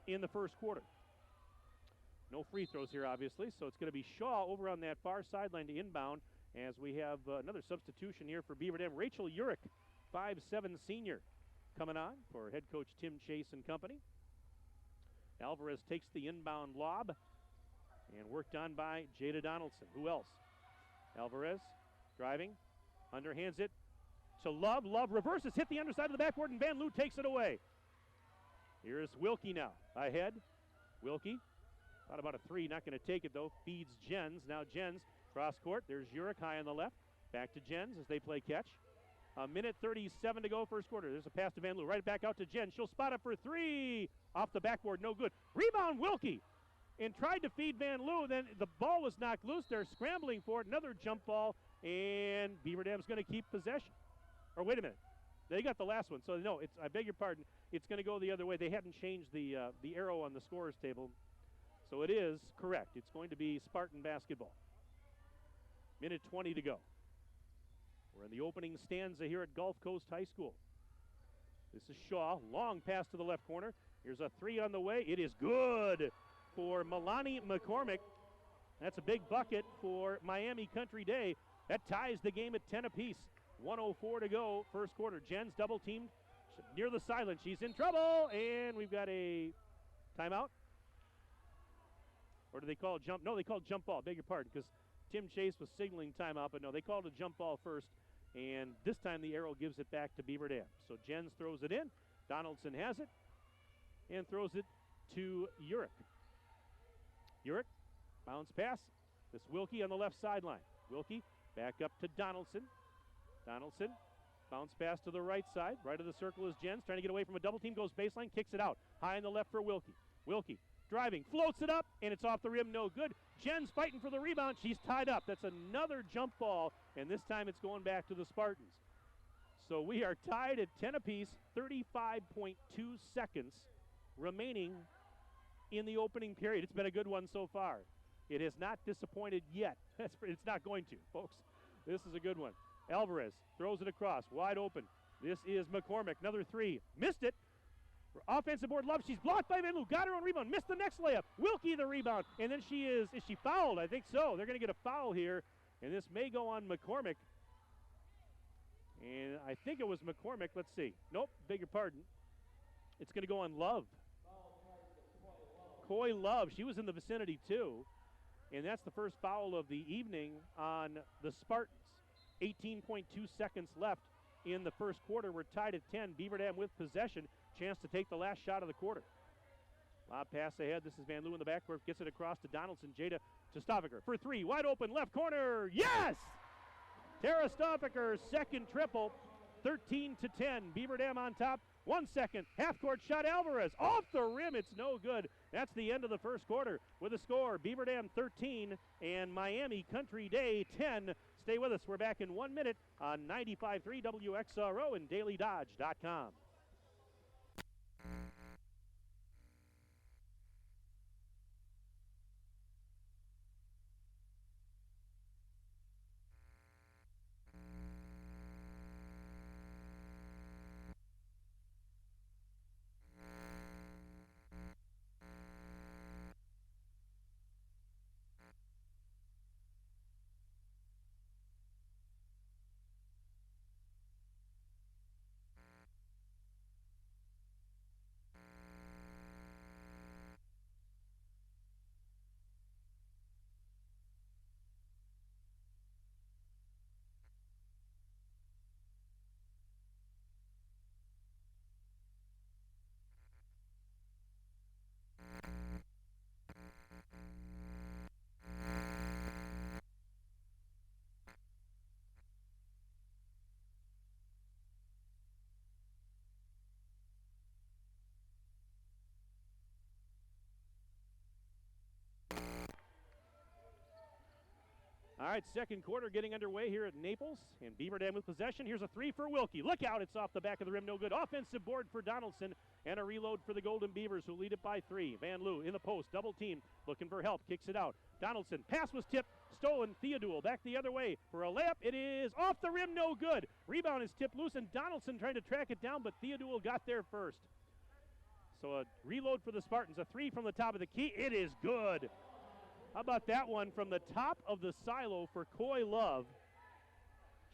in the first quarter. No free throws here, obviously, so it's going to be Shaw over on that far sideline to inbound as we have another substitution here for Beaver Dam. Rachel Urich, 5'7" senior, coming on for head coach Tim Chase and company. Alvarez takes the inbound lob and worked on by Jada Donaldson. Who else? Alvarez driving, underhands it to Love. Love reverses, hit the underside of the backboard, and Van Loo takes it away. Here's Wilkie now, ahead. Wilkie, thought about a three, not going to take it though. Feeds Jens. Now Jens, cross court. There's Urich high on the left. Back to Jens as they play catch. 1:37 to go first quarter. There's a pass to Van Loo. Right back out to Jen. She'll spot it for three. Off the backboard, no good. Rebound Wilkie. And tried to feed Van Loo. Then the ball was knocked loose. They're scrambling for it. Another jump ball. And Beaver Dam's going to keep possession. Or wait a minute. They got the last one. So no, I beg your pardon. It's going to go the other way. They hadn't changed the arrow on the scorer's table. So it is correct. It's going to be Spartan basketball. Minute 20 to go. We're in the opening stanza here at Gulf Coast High School. This is Shaw. Long pass to the left corner. Here's a three on the way. It is good for Milani McCormick. That's a big bucket for Miami Country Day. That ties the game at 10 apiece. 1:04 to go, first quarter. Jens double teamed near the sideline. She's in trouble, and we've got a timeout. Or do they call it jump? No, they called jump ball. Beg your pardon, because Tim Chase was signaling timeout, but no, they called a jump ball first, and this time the arrow gives it back to Beaver Dam. So Jens throws it in. Donaldson has it and throws it to Urich. Urich, bounce pass. This Wilkie on the left sideline. Wilkie back up to Donaldson. Donaldson, bounce pass to the right side. Right of the circle is Jens, trying to get away from a double team, goes baseline, kicks it out. High in the left for Wilkie. Wilkie driving, floats it up, and it's off the rim, no good. Jens fighting for the rebound. She's tied up. That's another jump ball, and this time it's going back to the Spartans. So we are tied at 10 apiece, 35.2 seconds remaining in the opening period. It's been a good one so far. It has not disappointed yet. It's not going to, folks. This is a good one. Alvarez throws it across, wide open. This is McCormick, another three. Missed it. Offensive board, Love. She's blocked by Van Loo. Got her own rebound. Missed the next layup. Wilkie the rebound. And then is she fouled? I think so. They're going to get a foul here. And this may go on McCormick. And I think it was McCormick. Let's see. Nope, beg your pardon. It's going to go on Love. Coy Love. She was in the vicinity too. And that's the first foul of the evening on the Spartans. 18.2 seconds left in the first quarter. We're tied at 10. Beaver Dam with possession. Chance to take the last shot of the quarter. Lob pass ahead. This is Van Loo in the backcourt. Gets it across to Donaldson. Jada to Stoffaker for three. Wide open left corner. Yes! Tara Stoffaker's second triple. 13 to 10. Beaver Dam on top. 1 second. Half court shot. Alvarez off the rim. It's no good. That's the end of the first quarter with a score. Beaver Dam 13 and Miami Country Day 10. Stay with us. We're back in 1 minute on 95.3 WXRO and DailyDodge.com. All right, second quarter getting underway here at Naples, and Beaver Dam with possession. Here's a three for Wilkie. Look out, it's off the back of the rim, no good. Offensive board for Donaldson, and a reload for the Golden Beavers, who lead it by three. Van Loo in the post, double team, looking for help, kicks it out. Donaldson, pass was tipped, stolen. Theodule back the other way for a layup. It is off the rim, no good. Rebound is tipped loose, and Donaldson trying to track it down, but Theodule got there first. So a reload for the Spartans, a three from the top of the key. It is good. How about that one from the top of the silo for Coy Love?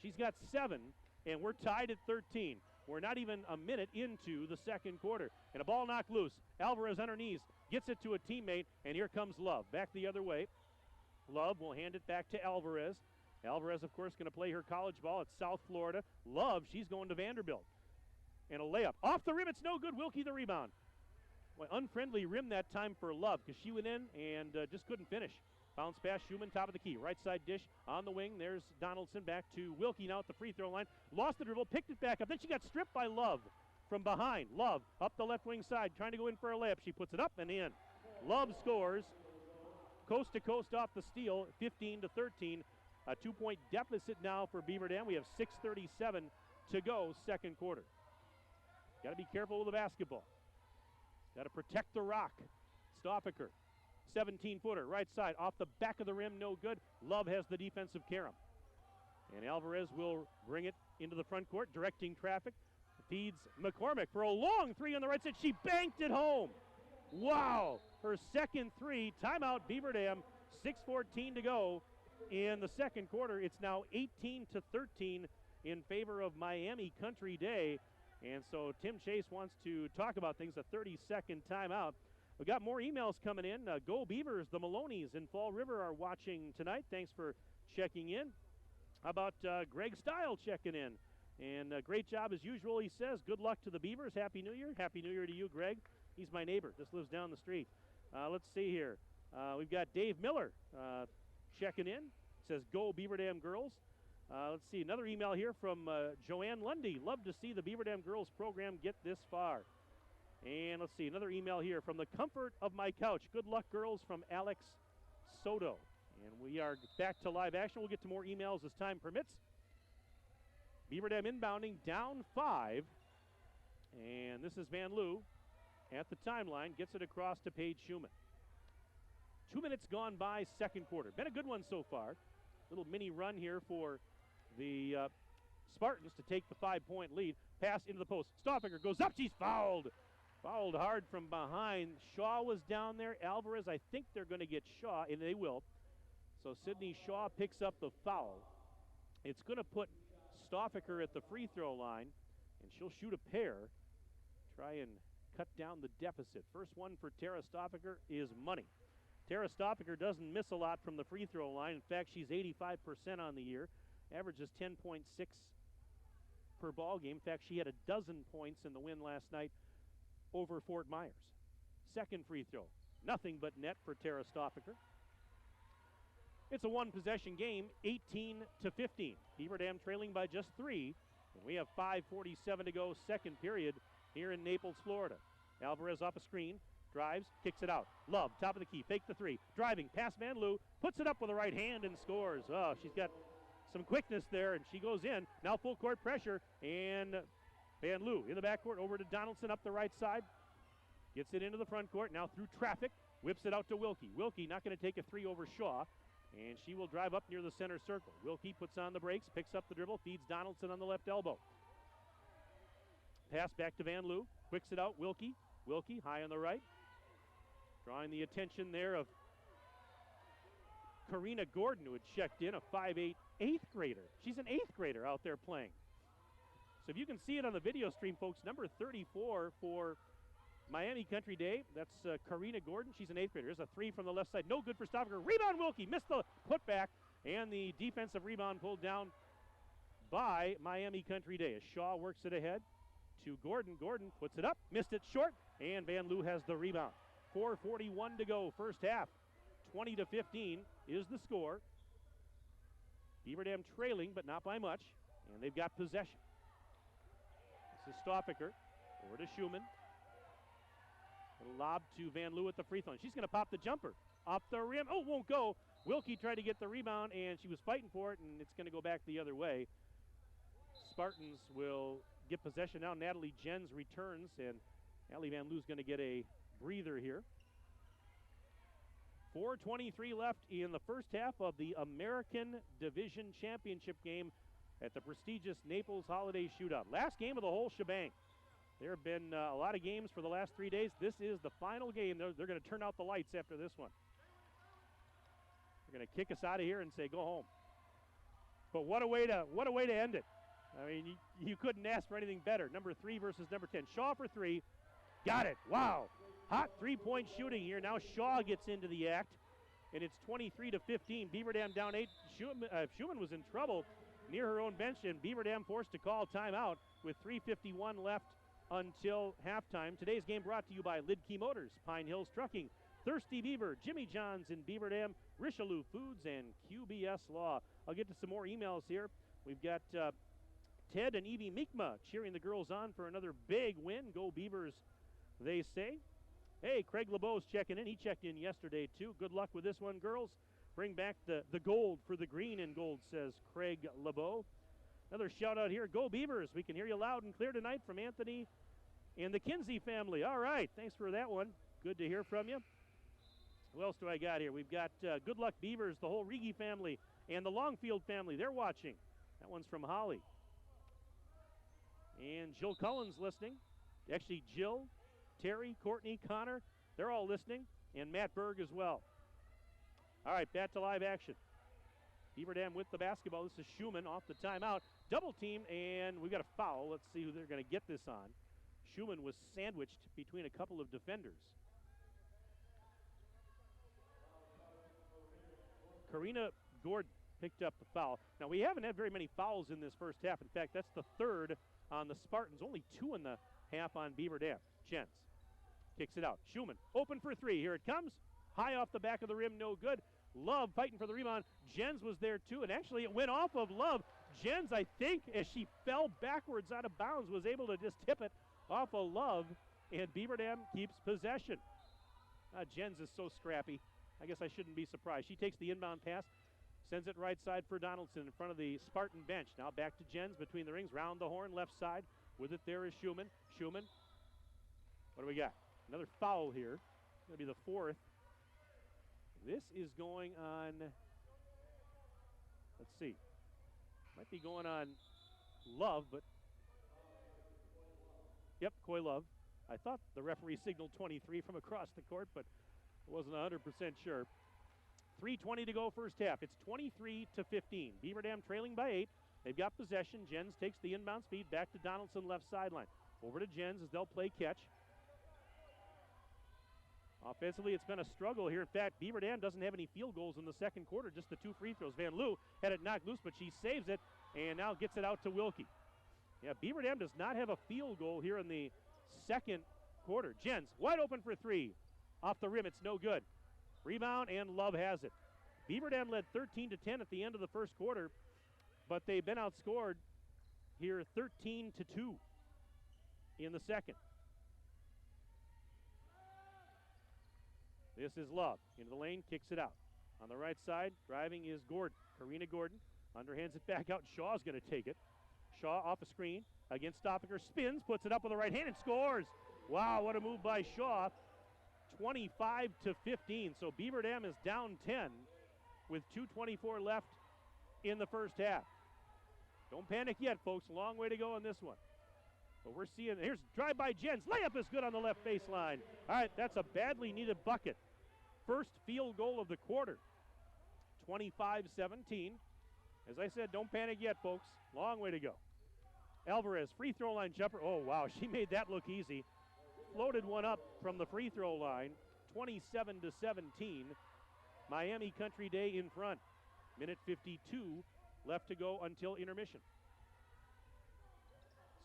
She's got 7, and we're tied at 13. We're not even a minute into the second quarter. And a ball knocked loose. Alvarez on her knees, gets it to a teammate, and here comes Love. Back the other way. Love will hand it back to Alvarez. Alvarez, of course, going to play her college ball at South Florida. Love, she's going to Vanderbilt. And a layup. Off the rim, it's no good. Wilkie the rebound. Well, unfriendly rim that time for Love because she went in and just couldn't finish. Bounce pass, Schumann, top of the key. Right side dish on the wing. There's Donaldson back to Wilkie now at the free throw line. Lost the dribble, picked it back up. Then she got stripped by Love from behind. Love up the left wing side, trying to go in for a layup. She puts it up and in. Love scores. Coast to coast off the steal, 15 to 13. A 2-point deficit now for Beaver Dam. We have 6:37 to go, second quarter. Got to be careful with the basketball. Got to protect the rock. Stoffaker 17-footer, right side, off the back of the rim, no good. Love has the defensive carom. And Alvarez will bring it into the front court, directing traffic. Feeds McCormick for a long three on the right side. She banked it home. Wow, her second three. Timeout, Beaver Dam. 6:14 to go in the second quarter. It's now 18-13 in favor of Miami Country Day. And so Tim Chase wants to talk about things, a 30-second timeout. We've got more emails coming in. Go Beavers, the Maloneys in Fall River are watching tonight. Thanks for checking in. How about Greg Stile checking in? And great job as usual, he says. Good luck to the Beavers. Happy New Year. Happy New Year to you, Greg. He's my neighbor. Just lives down the street. Let's see here. We've got Dave Miller checking in. Says, go Beaver Dam girls. Let's see, another email here from Joanne Lundy. Love to see the Beaver Dam girls program get this far. And let's see, another email here from the comfort of my couch. Good luck, girls, from Alex Soto. And we are back to live action. We'll get to more emails as time permits. Beaver Dam inbounding, down 5. And this is Van Loo at the timeline. Gets it across to Paige Schumann. 2 minutes gone by, second quarter. Been a good one so far. Little mini run here for the Spartans to take the 5-point lead. Pass into the post. Stoffinger goes up. She's fouled. Fouled hard from behind. Shaw was down there. Alvarez, I think they're going to get Shaw, and they will. So Sydney Shaw picks up the foul. It's going to put Stoffinger at the free throw line, and she'll shoot a pair. Try and cut down the deficit. First one for Tara Stoffinger is money. Tara Stoffinger doesn't miss a lot from the free throw line. In fact, she's 85% on the year. Averages 10.6 per ball game. In fact, she had a dozen points in the win last night over Fort Myers. Second free throw. Nothing but net for Tara Stoffinger. It's a one-possession game, 18-15. Beaver Dam trailing by just 3. And we have 5:47 to go, second period here in Naples, Florida. Alvarez off a screen. Drives, kicks it out. Love, top of the key, fake the 3. Driving, past Van Loo, puts it up with the right hand and scores. Oh, she's got some quickness there, and she goes in. Now full court pressure, and Van Loo in the backcourt, over to Donaldson up the right side. Gets it into the front court, now through traffic, whips it out to Wilkie. Wilkie not going to take a 3 over Shaw, and she will drive up near the center circle. Wilkie puts on the brakes, picks up the dribble, feeds Donaldson on the left elbow. Pass back to Van Loo, quicks it out, Wilkie. Wilkie high on the right. Drawing the attention there of Karina Gordon, who had checked in, a 5'8", 8th grader. She's an 8th grader out there playing. So if you can see it on the video stream, folks, number 34 for Miami Country Day, that's Karina Gordon. She's an 8th grader. There's a 3 from the left side. No good for Stoffinger. Rebound, Wilkie. Missed the putback, and the defensive rebound pulled down by Miami Country Day. As Shaw works it ahead to Gordon. Gordon puts it up, missed it short, and Van Loo has the rebound. 4:41 to go, first half. 20-15 is the score. Beaver Dam trailing, but not by much, and they've got possession. This is Stoffinger, over to Schumann. A lob to Van Loo at the free throw. She's going to pop the jumper off the rim. Oh, won't go. Wilkie tried to get the rebound, and she was fighting for it, and it's going to go back the other way. Spartans will get possession now. Natalie Jens returns, and Allie Van Loo's going to get a breather here. 4:23 left in the first half of the American Division Championship game at the prestigious Naples Holiday Shootout. Last game of the whole shebang. There have been a lot of games for the last 3 days. This is the final game. They're going to turn out the lights after this one. They're going to kick us out of here and say, go home. But what a way to end it. I mean, you couldn't ask for anything better. Number 3 versus number 10. Shaw for 3. Got it. Wow. Hot three-point shooting here. Now Shaw gets into the act, and it's 23-15. Beaver Dam down 8. Schumann was in trouble near her own bench, and Beaver Dam forced to call timeout with 3:51 left until halftime. Today's game brought to you by Lidkey Motors, Pine Hills Trucking, Thirsty Beaver, Jimmy John's in Beaver Dam, Richelieu Foods, and QBS Law. I'll get to some more emails here. We've got Ted and Evie Mi'kmaq cheering the girls on for another big win. Go Beavers, they say. Hey, Craig LeBeau's checking in. He checked in yesterday, too. Good luck with this one, girls. Bring back the gold for the green and gold, says Craig LeBeau. Another shout-out here. Go Beavers. We can hear you loud and clear tonight from Anthony and the Kinsey family. All right. Thanks for that one. Good to hear from you. Who else do I got here? We've got Good Luck Beavers, the whole Rigi family, and the Longfield family. They're watching. That one's from Holly. And Jill Cullen's listening. Actually, Jill, Terry, Courtney, Connor, they're all listening. And Matt Berg as well. All right, back to live action. Beaver Dam with the basketball. This is Schumann off the timeout. Double team, and we've got a foul. Let's see who they're going to get this on. Schumann was sandwiched between a couple of defenders. Karina Gordon picked up the foul. Now, we haven't had very many fouls in this first half. In fact, that's the third on the Spartans. Only 2 in the half on Beaver Dam. Jens kicks it out. Schumann open for 3. Here it comes. High off the back of the rim, no good. Love fighting for the rebound. Jens was there too, and actually it went off of Love. Jens, I think, as she fell backwards out of bounds, was able to just tip it off of Love, and Beaver Dam keeps possession. Jens is so scrappy. I guess I shouldn't be surprised. She takes the inbound pass, sends it right side for Donaldson in front of the Spartan bench. Now back to Jens between the rings, round the horn, left side. With it there is Schumann. Schumann, what do we got? Another foul here. Going to be the 4th. This is going on, let's see, might be going on Love, but, yep, Coy Love. I thought the referee signaled 23 from across the court, but I wasn't 100% sure. 3:20 to go first half. It's 23-15. Beaver Dam trailing by 8. They've got possession. Jens takes the inbound speed back to Donaldson left sideline. Over to Jens as they'll play catch. Offensively, it's been a struggle here. In fact, Beaver Dam doesn't have any field goals in the second quarter, just the 2 free throws. Van Loo had it knocked loose, but she saves it and now gets it out to Wilkie. Yeah, Beaver Dam does not have a field goal here in the second quarter. Jens wide open for 3. Off the rim, it's no good. Rebound, and Love has it. Beaver Dam led 13-10 at the end of the first quarter, but they've been outscored here 13-2 in the second. This is Love. Into the lane, kicks it out. On the right side, driving is Gordon. Karina Gordon underhands it back out. Shaw's going to take it. Shaw off a screen against Stoppinger. Spins, puts it up with the right hand, and scores. Wow, what a move by Shaw. 25-15. So Beaver Dam is down 10 with 2:24 left in the first half. Don't panic yet, folks. Long way to go on this one. But we're seeing, here's drive by Jens. Layup is good on the left baseline. All right, that's a badly needed bucket. First field goal of the quarter. 25-17. As I said, don't panic yet, folks. Long way to go. Alvarez, free throw line jumper. Oh, wow, she made that look easy. Floated one up from the free throw line. 27-17. Miami Country Day in front. Minute 52 left to go until intermission.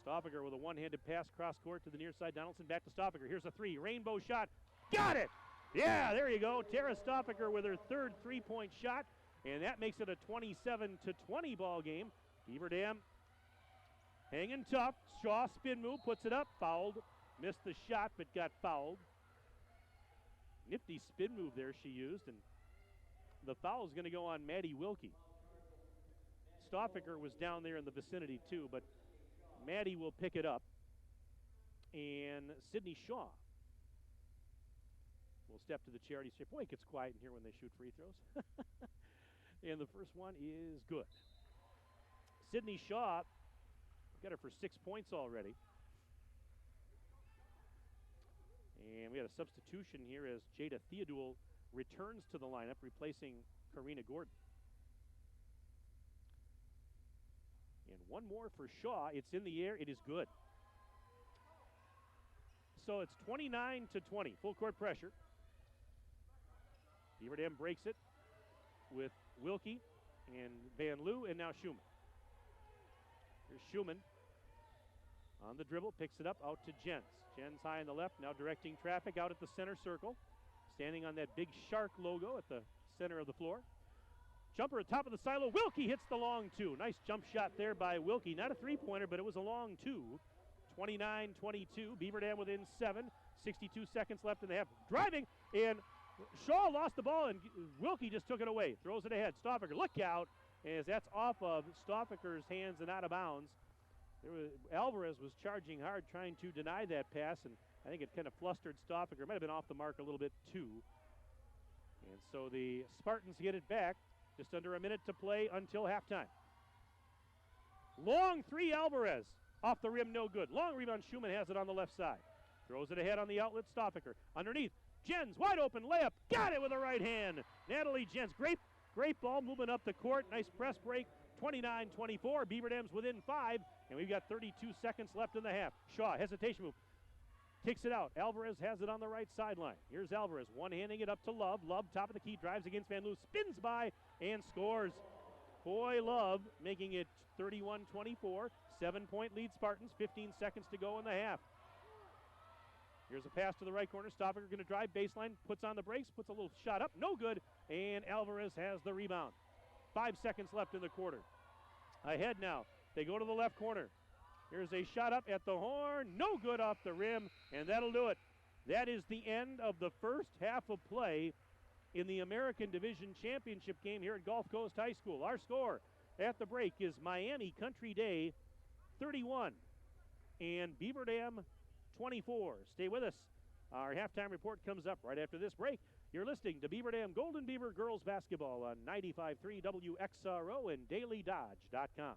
Stoppinger with a one-handed pass cross court to the near side. Donaldson back to Stoppinger. Here's a 3. Rainbow shot. Got it! Yeah, there you go. Tara Stoppinger with her third three-point shot. And that makes it a 27-20 ball game. Beaver Dam hanging tough. Shaw spin move, puts it up, fouled. Missed the shot, but got fouled. Nifty spin move there she used, and the foul is going to go on Maddie Wilkie. Stoppinger was down there in the vicinity too, but Maddie will pick it up. And Sydney Shaw will step to the charity strip. Boy, it gets quiet in here when they shoot free throws. And the first one is good. Sydney Shaw got her for 6 points already. And we had a substitution here as Jada Theodule returns to the lineup, replacing Karina Gordon. And one more for Shaw. It's in the air. It is good. So it's 29-20. Full court pressure. Beaver Dam breaks it with Wilkie and Van Loo, and now Schumann. Here's Schumann on the dribble, picks it up out to Jens. Jens high on the left, now directing traffic out at the center circle. Standing on that big shark logo at the center of the floor. Jumper at top of the silo. Wilkie hits the long 2. Nice jump shot there by Wilkie. Not a three-pointer, but it was a long 2. 29-22. Beaver Dam within 7. 62 seconds left in the half. Driving, and Shaw lost the ball, and Wilkie just took it away. Throws it ahead. Stoppinger, look out, as that's off of Stoppinger's hands and out of bounds. Alvarez was charging hard, trying to deny that pass, and I think it kind of flustered Stoppinger. Might have been off the mark a little bit too. And so the Spartans get it back. Just under a minute to play until halftime. Long three, Alvarez. Off the rim, no good. Long rebound, Schumann has it on the left side. Throws it ahead on the outlet, Stoffaker. Underneath, Jens, wide open layup. Got it with the right hand. Natalie Jens, great ball moving up the court. Nice press break. 29-24. Beaver Dams within 5, and we've got 32 seconds left in the half. Shaw, hesitation move. Kicks it out. Alvarez has it on the right sideline. Here's Alvarez, one-handing it up to Love. Love, top of the key, drives against Van Loo, spins by, and scores. Coy Love making it 31-24. 7-point lead Spartans, 15 seconds to go in the half. Here's a pass to the right corner. Stoffaker going to drive baseline, puts on the brakes, puts a little shot up, no good, and Alvarez has the rebound. 5 seconds left in the quarter. Ahead now. They go to the left corner. Here's a shot up at the horn. No good off the rim, and that'll do it. That is the end of the first half of play in the American Division Championship game here at Gulf Coast High School. Our score at the break is Miami Country Day 31 and Beaver Dam 24. Stay with us. Our halftime report comes up right after this break. You're listening to Beaver Dam Golden Beaver Girls Basketball on 95.3 WXRO and DailyDodge.com.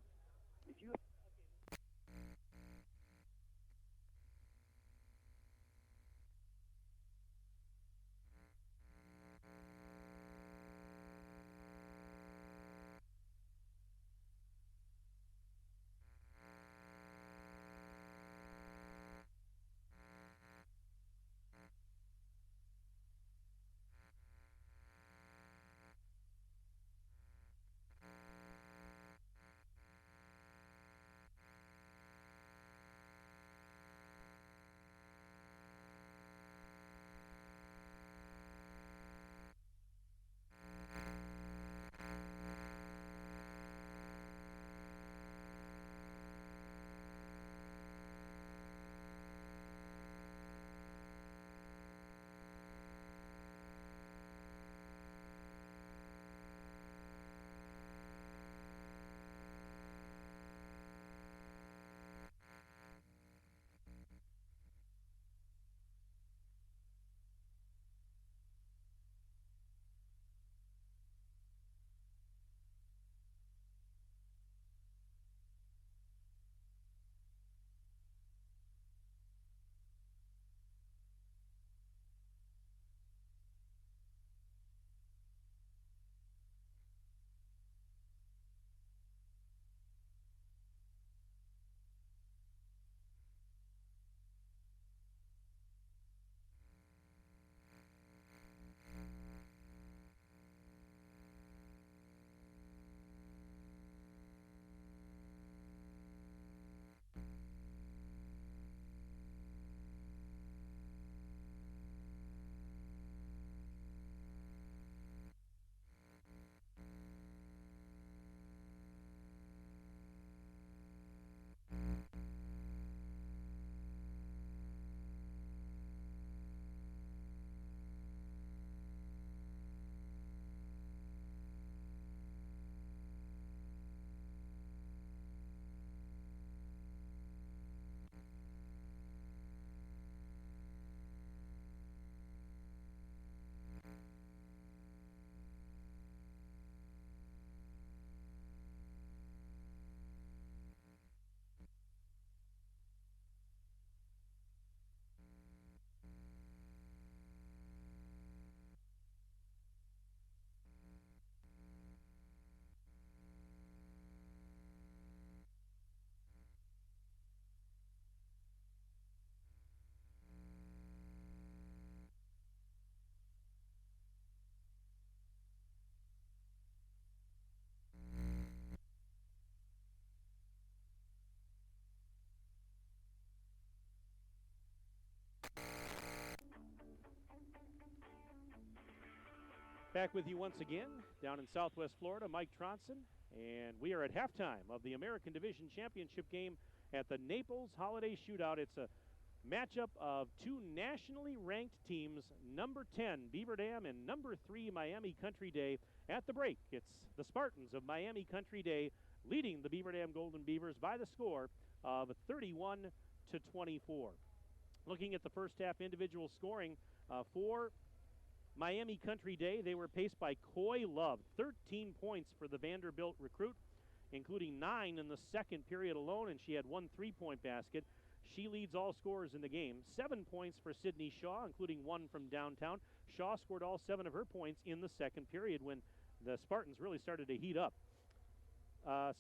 Back with you once again down in Southwest Florida, Mike Tronson, and we are at halftime of the American Division Championship game at the Naples Holiday Shootout. It's a matchup of two nationally ranked teams, number 10 Beaver Dam and number 3 Miami Country Day. At the break, it's the Spartans of Miami Country Day leading the Beaver Dam Golden Beavers by the score of 31-24. Looking at the first half individual scoring for Miami Country Day, they were paced by Coy Love. 13 points for the Vanderbilt recruit, including 9 in the second period alone, and she had 1 3-point basket. She leads all scorers in the game. 7 points for Sydney Shaw, including 1 from downtown. Shaw scored all 7 of her points in the second period when the Spartans really started to heat up.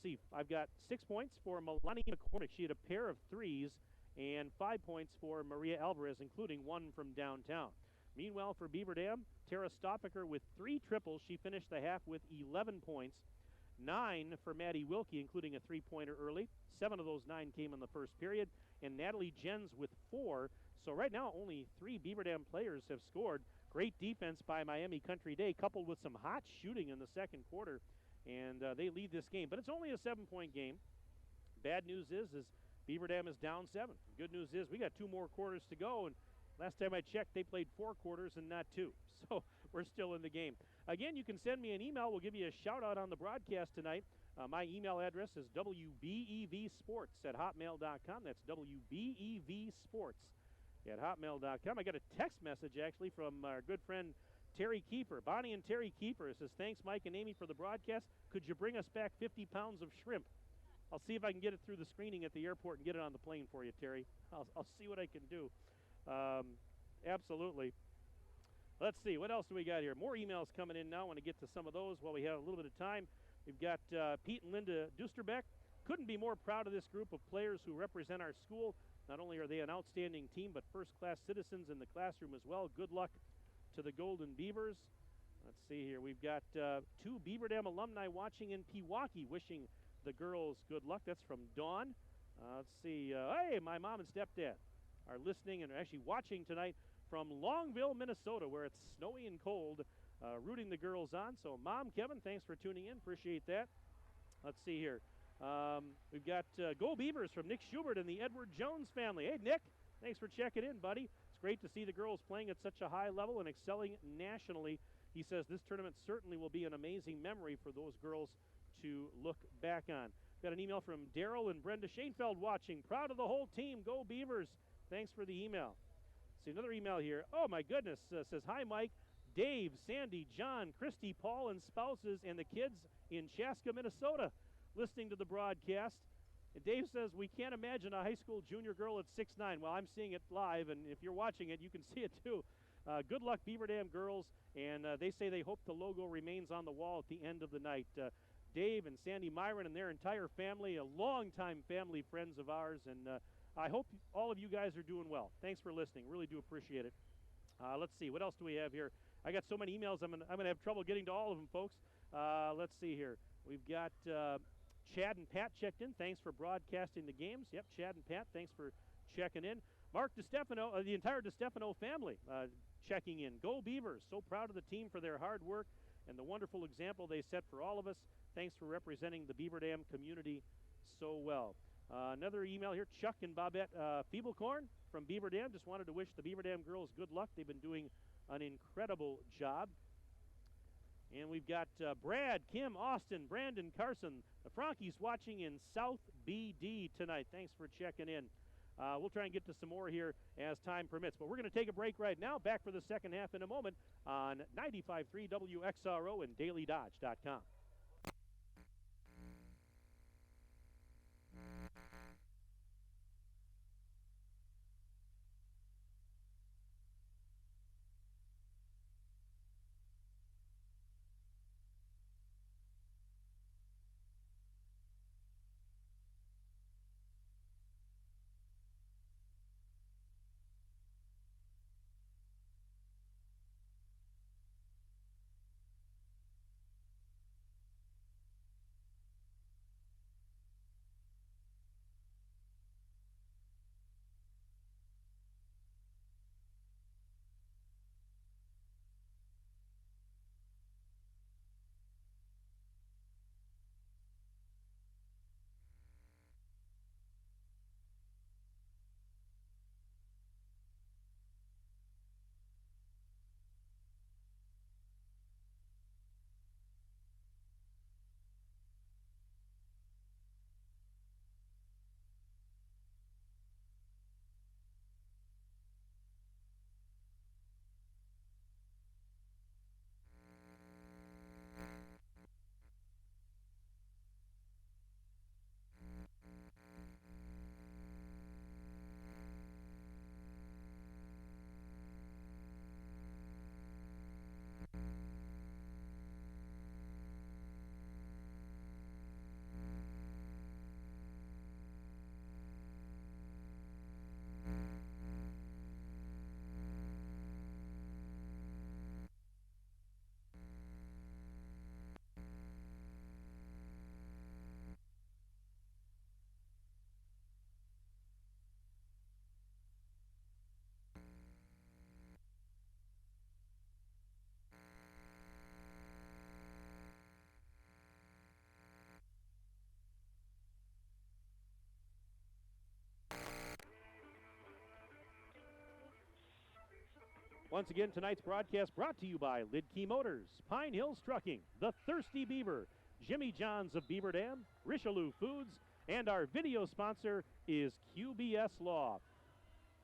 See, I've got 6 points for Melanie McCormick. She had a pair of threes, and 5 points for Maria Alvarez, including 1 from downtown. Meanwhile, for Beaver Dam, Tara Stoppaker with 3 triples. She finished the half with 11 points. 9 for Maddie Wilkie, including a 3-pointer early. 7 of those 9 came in the first period. And Natalie Jens with 4. So right now, only 3 Beaver Dam players have scored. Great defense by Miami Country Day, coupled with some hot shooting in the second quarter. And they lead this game. But it's only a 7-point game. Bad news is Beaver Dam is down 7. Good news is we got 2 more quarters to go. And last time I checked, they played 4 quarters and not 2. So we're still in the game. Again, you can send me an email. We'll give you a shout-out on the broadcast tonight. My email address is wbevsports@hotmail.com. That's wbevsports@hotmail.com. I got a text message, actually, from our good friend Terry Kiefer. Bonnie and Terry Kiefer says, thanks, Mike and Amy, for the broadcast. Could you bring us back 50 pounds of shrimp? I'll see if I can get it through the screening at the airport and get it on the plane for you, Terry. I'll see what I can do. Absolutely. Let's see, what else do we got here? More emails coming in now. I want to get to some of those while we have a little bit of time. We've got Pete and Linda Dusterbeck. Couldn't be more proud of this group of players who represent our school. Not only are they an outstanding team, but first-class citizens in the classroom as well. Good luck to the Golden Beavers. Let's see here. We've got 2 Beaver Dam alumni watching in Pewaukee, wishing the girls good luck. That's from Dawn. Let's see. Hey, my mom and stepdad are listening and are actually watching tonight from Longville, Minnesota, where it's snowy and cold, rooting the girls on. So, Mom, Kevin, thanks for tuning in. Appreciate that. Let's see here. We've got Go Beavers from Nick Schubert and the Edward Jones family. Hey, Nick, thanks for checking in, buddy. It's great to see the girls playing at such a high level and excelling nationally. He says this tournament certainly will be an amazing memory for those girls to look back on. Got an email from Daryl and Brenda Shainfeld watching. Proud of the whole team. Go Beavers. Thanks for the email. See another email here. Oh, my goodness. Says, hi, Mike, Dave, Sandy, John, Christy, Paul, and spouses, and the kids in Chaska, Minnesota, listening to the broadcast. And Dave says, we can't imagine a high school junior girl at 6'9". Well, I'm seeing it live, and if you're watching it, you can see it too. Good luck, Beaver Dam girls, and they say they hope the logo remains on the wall at the end of the night. Dave and Sandy Myron and their entire family, a longtime family friends of ours, and I hope all of you guys are doing well. Thanks for listening. Really do appreciate it. Let's see. What else do we have here? I got so many emails, I'm gonna have trouble getting to all of them, folks. Let's see here. We've got Chad and Pat checked in. Thanks for broadcasting the games. Yep, Chad and Pat, thanks for checking in. Mark DiStefano, the entire DiStefano family checking in. Go Beavers. So proud of the team for their hard work and the wonderful example they set for all of us. Thanks for representing the Beaver Dam community so well. Another email here, Chuck and Bobette Feeblecorn from Beaver Dam. Just wanted to wish the Beaver Dam girls good luck. They've been doing an incredible job. And we've got Brad, Kim, Austin, Brandon, Carson, the Frankies watching in South BD tonight. Thanks for checking in. We'll try and get to some more here as time permits. But we're going to take a break right now. Back for the second half in a moment on 95.3 WXRO and DailyDodge.com. Once again, tonight's broadcast brought to you by Lidkey Motors, Pine Hills Trucking, The Thirsty Beaver, Jimmy John's of Beaver Dam, Richelieu Foods, and our video sponsor is QBS Law.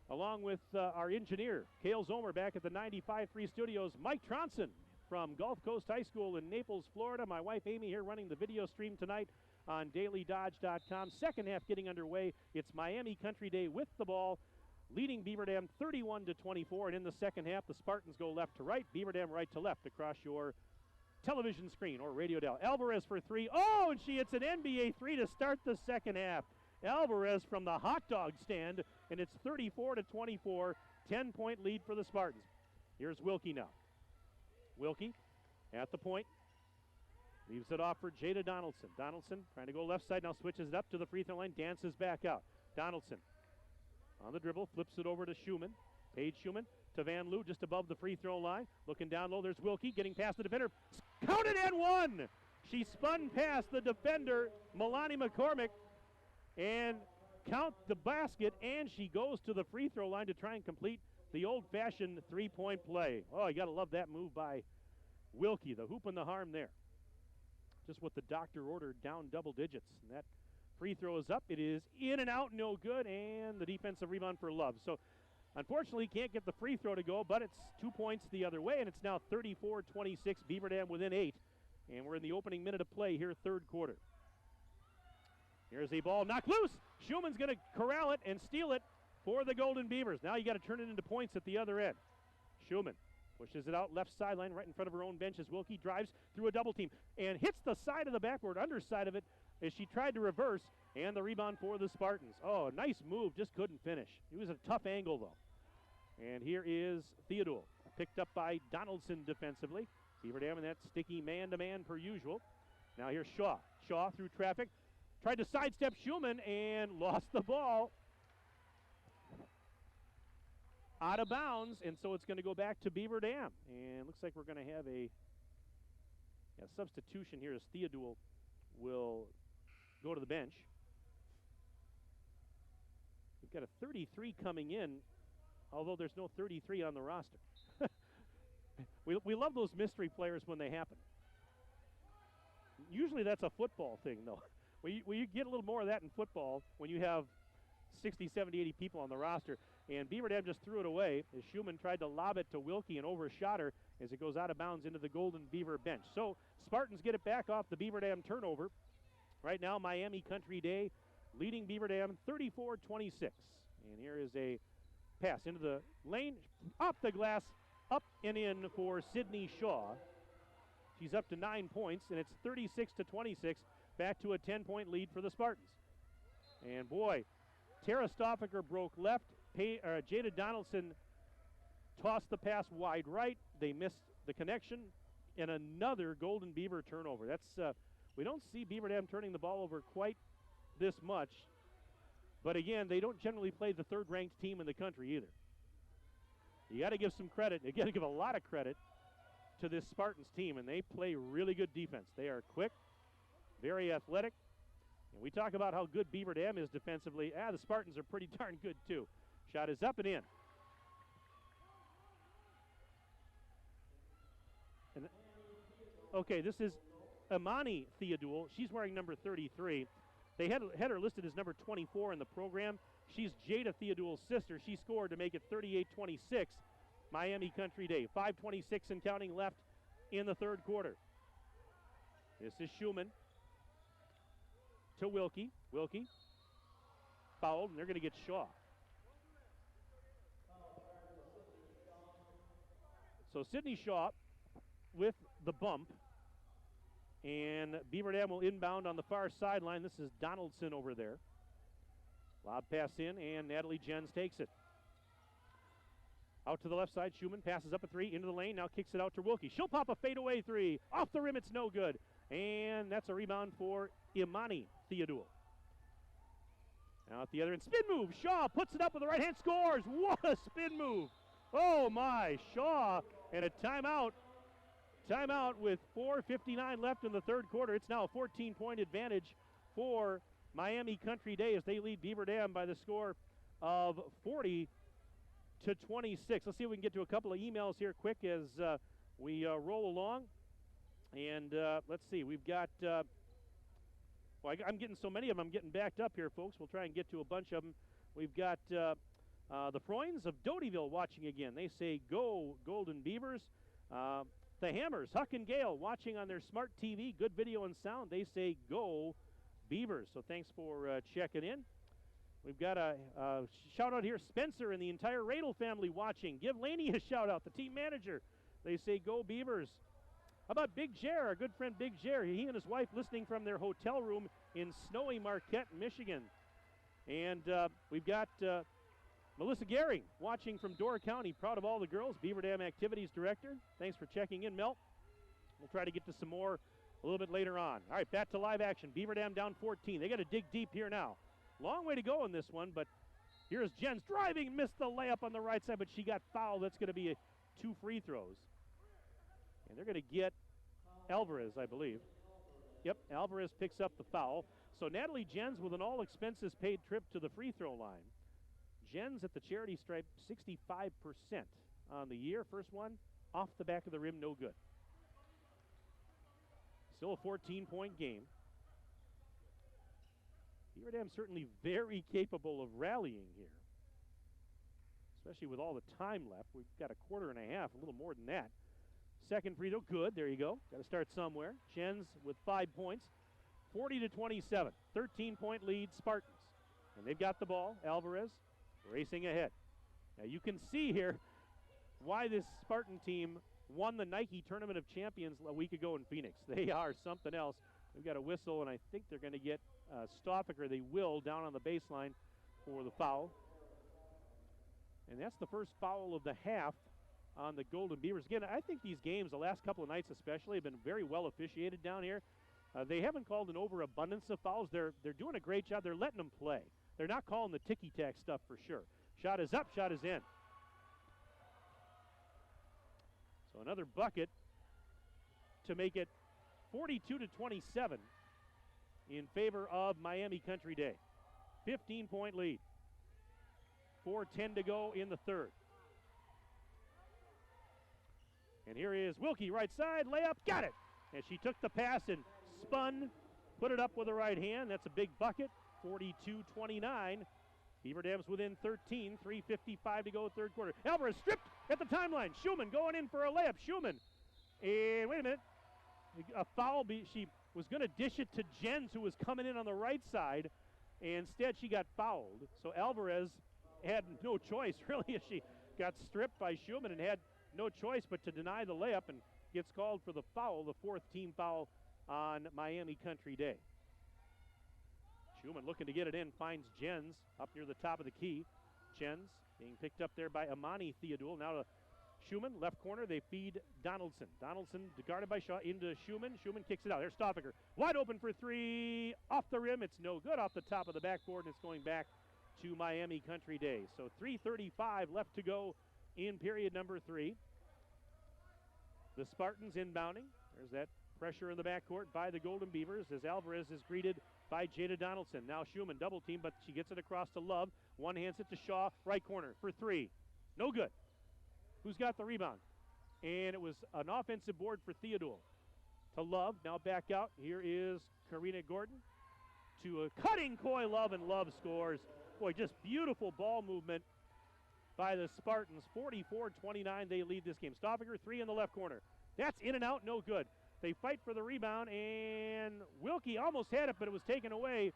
Along with our engineer, Cale Zomer, back at the 95.3 studios, Mike Tronson from Gulf Coast High School in Naples, Florida. My wife Amy here running the video stream tonight on DailyDodge.com. Second half getting underway. It's Miami Country Day with the ball, leading Beaver Dam 31-24. And in the second half, the Spartans go left to right, Beaver Dam right to left across your television screen or radio dial. Alvarez for three. Oh, and she hits an NBA three to start the second half. Alvarez from the hot dog stand, and it's 34-24, 10-point lead for the Spartans. Here's Wilkie now. Wilkie at the point. Leaves it off for Jada Donaldson. Donaldson trying to go left side, now switches it up to the free throw line, dances back out. Donaldson on the dribble, flips it over to Schumann. Paige Schumann to Van Loo just above the free throw line. Looking down low, there's Wilkie getting past the defender. Counted and one! She spun past the defender, Milani McCormick, and count the basket, and she goes to the free throw line to try and complete the old-fashioned three-point play. Oh, you got to love that move by Wilkie, the hoop and the harm there. Just what the doctor ordered, down double digits. And that free throw is up. It is in and out, no good, and the defensive rebound for Love. So, unfortunately, can't get the free throw to go, but it's 2 points the other way, and it's now 34-26, Beaver Dam within 8. And we're in the opening minute of play here, third quarter. Here's a ball knocked loose. Schumann's going to corral it and steal it for the Golden Beavers. Now you got to turn it into points at the other end. Schumann pushes it out left sideline right in front of her own bench as Wilkie drives through a double team and hits the side of the backboard, underside of it, as she tried to reverse, and the rebound for the Spartans. Oh, nice move, just couldn't finish. It was a tough angle, though. And here is Theodule, picked up by Donaldson defensively. Beaver Dam in that sticky man-to-man per usual. Now here's Shaw. Shaw through traffic. Tried to sidestep Schumann and lost the ball. Out of bounds, and so it's going to go back to Beaver Dam. And looks like we're going to have a substitution here as Theodule will go to the bench. We've got a 33 coming in, although there's no 33 on the roster. we love those mystery players when they happen. Usually that's a football thing, though. You get a little more of that in football when you have 60, 70, 80 people on the roster. And Beaver Dam just threw it away as Schumann tried to lob it to Wilkie and overshot her as it goes out of bounds into the Golden Beaver bench. So Spartans get it back off the Beaver Dam turnover. Right now, Miami Country Day leading Beaver Dam 34-26. And here is a pass into the lane, off the glass, up and in for Sydney Shaw. She's up to 9 points, and it's 36-26. Back to a 10-point lead for the Spartans. And boy, Tara Stoffaker broke left. Jada Donaldson tossed the pass wide right. They missed the connection. And another Golden Beaver turnover. That's we don't see Beaver Dam turning the ball over quite this much. But again, they don't generally play the third-ranked team in the country either. You got to give some credit. You got to give a lot of credit to this Spartans team, and they play really good defense. They are quick, very athletic. And we talk about how good Beaver Dam is defensively. The Spartans are pretty darn good too. Shot is up and in. And, okay, this is Imani Theodule. She's wearing number 33. They had her listed as number 24 in the program. She's Jada Theodule's sister. She scored to make it 38-26. Miami Country Day. 5:26 and counting left in the third quarter. This is Schumann to Wilkie. Wilkie fouled, and they're going to get Shaw. So Sydney Shaw with the bump, and Beaver Dam will inbound on the far sideline. This is Donaldson over there. Lob pass in, and Natalie Jens takes it. Out to the left side, Schumann passes up a three into the lane, now kicks it out to Wilkie. She'll pop a fadeaway three. Off the rim, it's no good. And that's a rebound for Imani Theodule. Now at the other end, spin move. Shaw puts it up with the right hand, scores. What a spin move. Oh my, Shaw, and a timeout. Timeout with 4:59 left in the third quarter. It's now a 14-point advantage for Miami Country Day as they lead Beaver Dam by the score of to 26. Let's see if we can get to a couple of emails here quick as we roll along. And let's see, we've got, I'm getting so many of them, I'm getting backed up here, folks. We'll try and get to a bunch of them. We've got the Freunds of Dotyville watching again. They say, go Golden Beavers. The Hammers, Huck and Gale, watching on their smart TV, good video and sound. They say, go Beavers. So thanks for checking in. We've got a shout-out here, Spencer and the entire Radel family watching. Give Laney a shout-out, the team manager. They say, go Beavers. How about Big Jer, our good friend Big Jer? He and his wife listening from their hotel room in snowy Marquette, Michigan. And we've got Melissa Gehring watching from Door County. Proud of all the girls. Beaver Dam Activities Director. Thanks for checking in, Mel. We'll try to get to some more a little bit later on. All right, back to live action. Beaver Dam down 14. They got to dig deep here now. Long way to go in this one, but here's Jens driving. Missed the layup on the right side, but she got fouled. That's going to be 2 free throws. And they're going to get Alvarez, I believe. Yep, Alvarez picks up the foul. So Natalie Jens with an all-expenses-paid trip to the free throw line. Jens at the charity stripe, 65% on the year. First one, off the back of the rim, no good. Still a 14-point game. Beaver Dam certainly very capable of rallying here, especially with all the time left. We've got a quarter and a half, a little more than that. Second free throw, good. There you go. Got to start somewhere. Jens with 5 points, 40-27. 13-point lead, Spartans. And they've got the ball. Alvarez racing ahead. Now you can see here why this Spartan team won the Nike Tournament of Champions a week ago in Phoenix. They are something else. We've got a whistle, and I think they're going to get Stoffaker. They will down on the baseline for the foul. And that's the first foul of the half on the Golden Beavers. Again, I think these games, the last couple of nights especially, have been very well officiated down here. They haven't called an overabundance of fouls. They're doing a great job. They're letting them play. They're not calling the ticky-tack stuff for sure. Shot is up, shot is in. So another bucket to make it 42-27 in favor of Miami Country Day. 15-point lead. 4:10 to go in the third. And here is Wilkie, right side, layup, got it. And she took the pass and spun, put it up with the right hand. That's a big bucket, 42-29. Beaver Dam's within 13, 3:55 to go third quarter. Alvarez stripped at the timeline. Schumann going in for a layup. Schumann, and wait a minute, a foul. She was going to dish it to Jens, who was coming in on the right side, and instead she got fouled. So Alvarez had no choice, really, as she got stripped by Schumann and had no choice but to deny the layup and gets called for the foul, the fourth team foul on Miami Country Day. Schumann looking to get it in, finds Jens up near the top of the key. Jens being picked up there by Amani Theodule. Now to Schumann, left corner, they feed Donaldson. Donaldson guarded by Shaw into Schumann. Schumann kicks it out. There's Stoffaker. Wide open for three. Off the rim. It's no good. Off the top of the backboard, and it's going back to Miami Country Day. So 3:35 left to go in period number 3. The Spartans inbounding. There's that pressure in the backcourt by the Golden Beavers as Alvarez is greeted by Jada Donaldson. Now Schumann double team, but she gets it across to Love. One hands it to Shaw, right corner for 3. No good. Who's got the rebound? And it was an offensive board for Theodule. To Love, now back out. Here is Karina Gordon to a cutting Coy Love, and Love scores. Boy, just beautiful ball movement by the Spartans. 44-29, they lead this game. Stoffaker, 3 in the left corner. That's in and out, no good. They fight for the rebound, and Wilkie almost had it, but it was taken away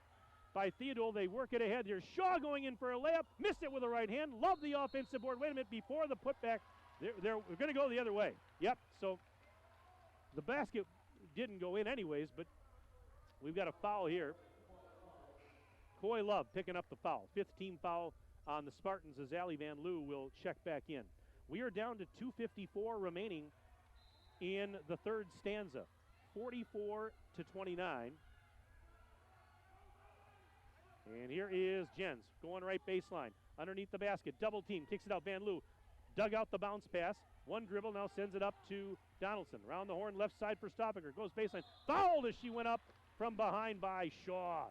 by Theodule. They work it ahead. There's Shaw going in for a layup. Missed it with the right hand. Love the offensive board. Wait a minute, before the putback, they're going to go the other way. Yep, so the basket didn't go in anyways, but we've got a foul here. Coy Love picking up the foul. 5th team foul on the Spartans as Allie Van Loo will check back in. We are down to 2:54 remaining in the third stanza. 44-29. And here is Jens going right baseline. Underneath the basket, double team, kicks it out. Van Loo dug out the bounce pass. One dribble, now sends it up to Donaldson. Round the horn, left side for Stoffaker. Goes baseline. Fouled as she went up from behind by Shaw.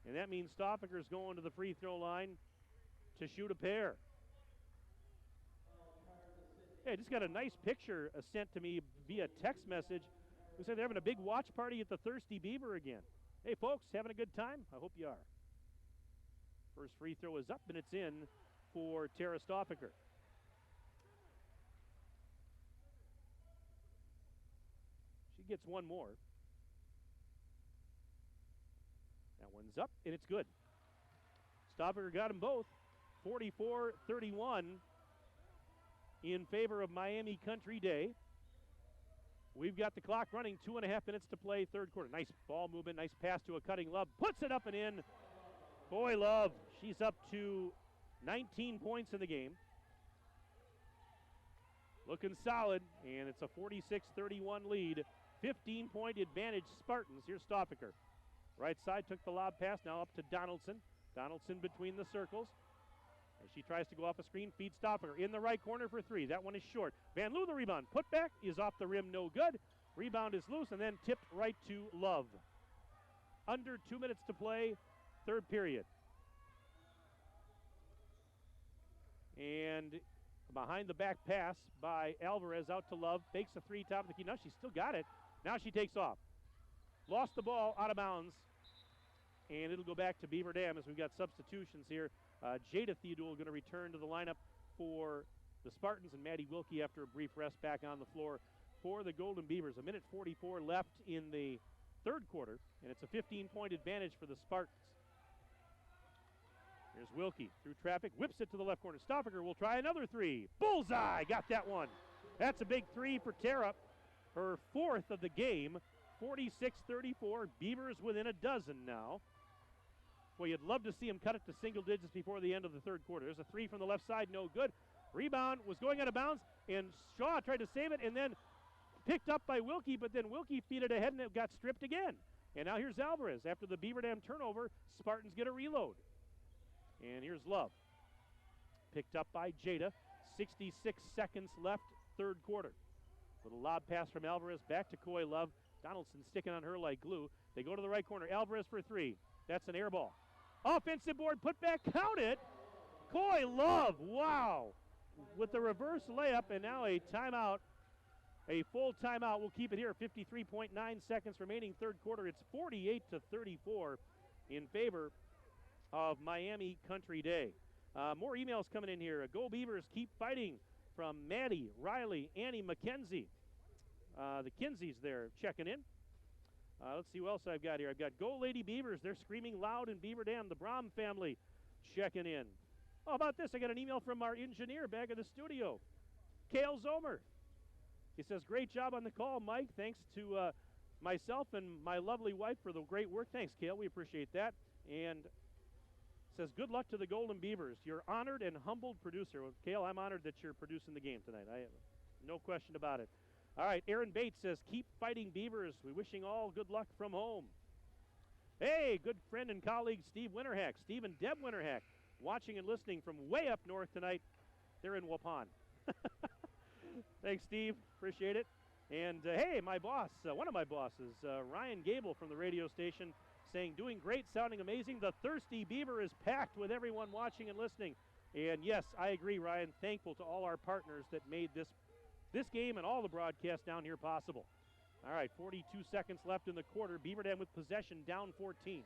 And that means Stoffaker's going to the free throw line to shoot a pair. Hey, I just got a nice picture sent to me via text message. We say they're having a big watch party at the Thirsty Beaver again. Hey, folks, having a good time? I hope you are. First free throw is up, and it's in for Tara Stoffaker. She gets one more. That one's up, and it's good. Stoffaker got them both. 44-31 in favor of Miami Country Day. We've got the clock running, 2.5 minutes to play, third quarter. Nice ball movement, nice pass to a cutting Love. Puts it up and in. Boy, Love, she's up to 19 points in the game. Looking solid, and it's a 46-31 lead. 15-point advantage, Spartans. Here's Stoffaker. Right side took the lob pass, now up to Donaldson. Donaldson between the circles. As she tries to go off a screen, feeds Stoffaker in the right corner for three. That one is short. Van Loo, the rebound. Put back is off the rim, no good. Rebound is loose and then tipped right to Love. Under 2 minutes to play, third period. And behind the back pass by Alvarez out to Love. Fakes a three, top of the key. Now she's still got it. Now she takes off. Lost the ball out of bounds. And it'll go back to Beaver Dam as we've got substitutions here. Jada Theodule going to return to the lineup for the Spartans, and Maddie Wilkie after a brief rest back on the floor for the Golden Beavers. 1:44 left in the third quarter, and it's a 15-point advantage for the Spartans. Here's Wilkie through traffic, whips it to the left corner. Stoffaker will try another three. Bullseye, got that one. That's a big three for Tara, her fourth of the game. 46-34, Beavers within a dozen now. Well, you'd love to see him cut it to single digits before the end of the third quarter. There's a three from the left side, no good. Rebound was going out of bounds, and Shaw tried to save it and then picked up by Wilkie, but then Wilkie feed it ahead and it got stripped again. And now here's Alvarez. After the Beaver Dam turnover, Spartans get a reload. And here's Love. Picked up by Jada. 66 seconds left, third quarter. Little lob pass from Alvarez back to Coy Love. Donaldson sticking on her like glue. They go to the right corner. Alvarez for three. That's an air ball. Offensive board, put back, count it. Coy Love, wow. With the reverse layup and now a timeout, a full timeout. We'll keep it here. 53.9 seconds remaining, third quarter. It's 48-34 in favor of Miami Country Day. More emails coming in here. Go Beavers, keep fighting, from Maddie, Riley, Annie, McKenzie. The Kinseys there checking in. Let's see what else I've got here. I've got Go Lady Beavers. They're screaming loud in Beaver Dam. The Brom family checking in. How about this? I got an email from our engineer back at the studio, Cale Zomer. He says, great job on the call, Mike. Thanks to myself and my lovely wife for the great work. Thanks, Cale. We appreciate that. And says, good luck to the Golden Beavers. You're honored and humbled producer. Well, Cale, I'm honored that you're producing the game tonight. No question about it. All right, Aaron Bates says, keep fighting Beavers. We're wishing all good luck from home. Hey, good friend and colleague Steve Winterhack, Steve and Deb Winterhack, watching and listening from way up north tonight. They're in Waupun. Thanks, Steve. Appreciate it. And, hey, my boss, one of my bosses, Ryan Gable from the radio station, saying, doing great, sounding amazing. The Thirsty Beaver is packed with everyone watching and listening. And, yes, I agree, Ryan. Thankful to all our partners that made this game and all the broadcasts down here possible. All right, 42 seconds left in the quarter. Beaver Dam with possession, down 14.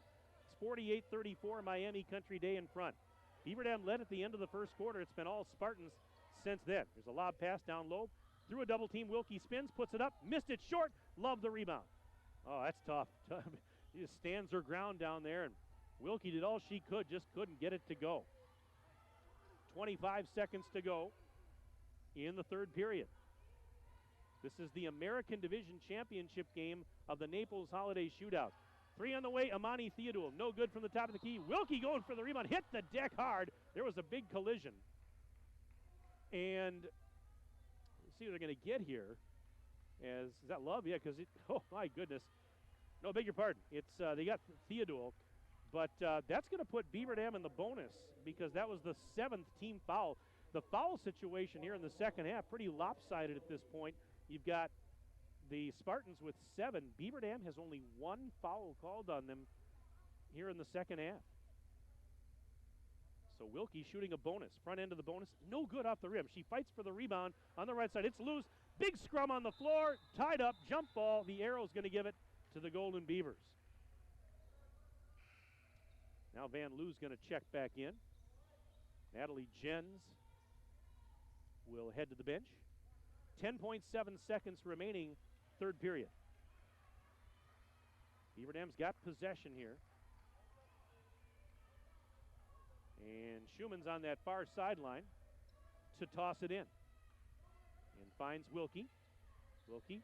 It's 48-34, Miami Country Day in front. Beaver Dam led at the end of the first quarter. It's been all Spartans since then. There's a lob pass down low. Through a double team, Wilkie spins, puts it up, missed it short. Love the rebound. Oh, that's tough. She just stands her ground down there, and Wilkie did all she could, just couldn't get it to go. 25 seconds to go in the third period. This is the American Division Championship game of the Naples Holiday Shootout. Three on the way, Amani Theodule. No good from the top of the key. Wilkie going for the rebound. Hit the deck hard. There was a big collision. And let's see what they're going to get here. Is that Love? Yeah, because oh, my goodness. No, beg your pardon. It's they got Theodule. But that's going to put Beaver Dam in the bonus because that was the 7th team foul. The foul situation here in the second half, pretty lopsided at this point. You've got the Spartans with 7. Beaver Dam has only 1 foul called on them here in the second half. So Wilkie shooting a bonus. Front end of the bonus, no good off the rim. She fights for the rebound on the right side. It's loose. Big scrum on the floor. Tied up. Jump ball. The arrow's going to give it to the Golden Beavers. Now Van Loo's going to check back in. Natalie Jens will head to the bench. 10.7 seconds remaining, third period. Beaver Dam's got possession here. And Schumann's on that far sideline to toss it in. And finds Wilkie. Wilkie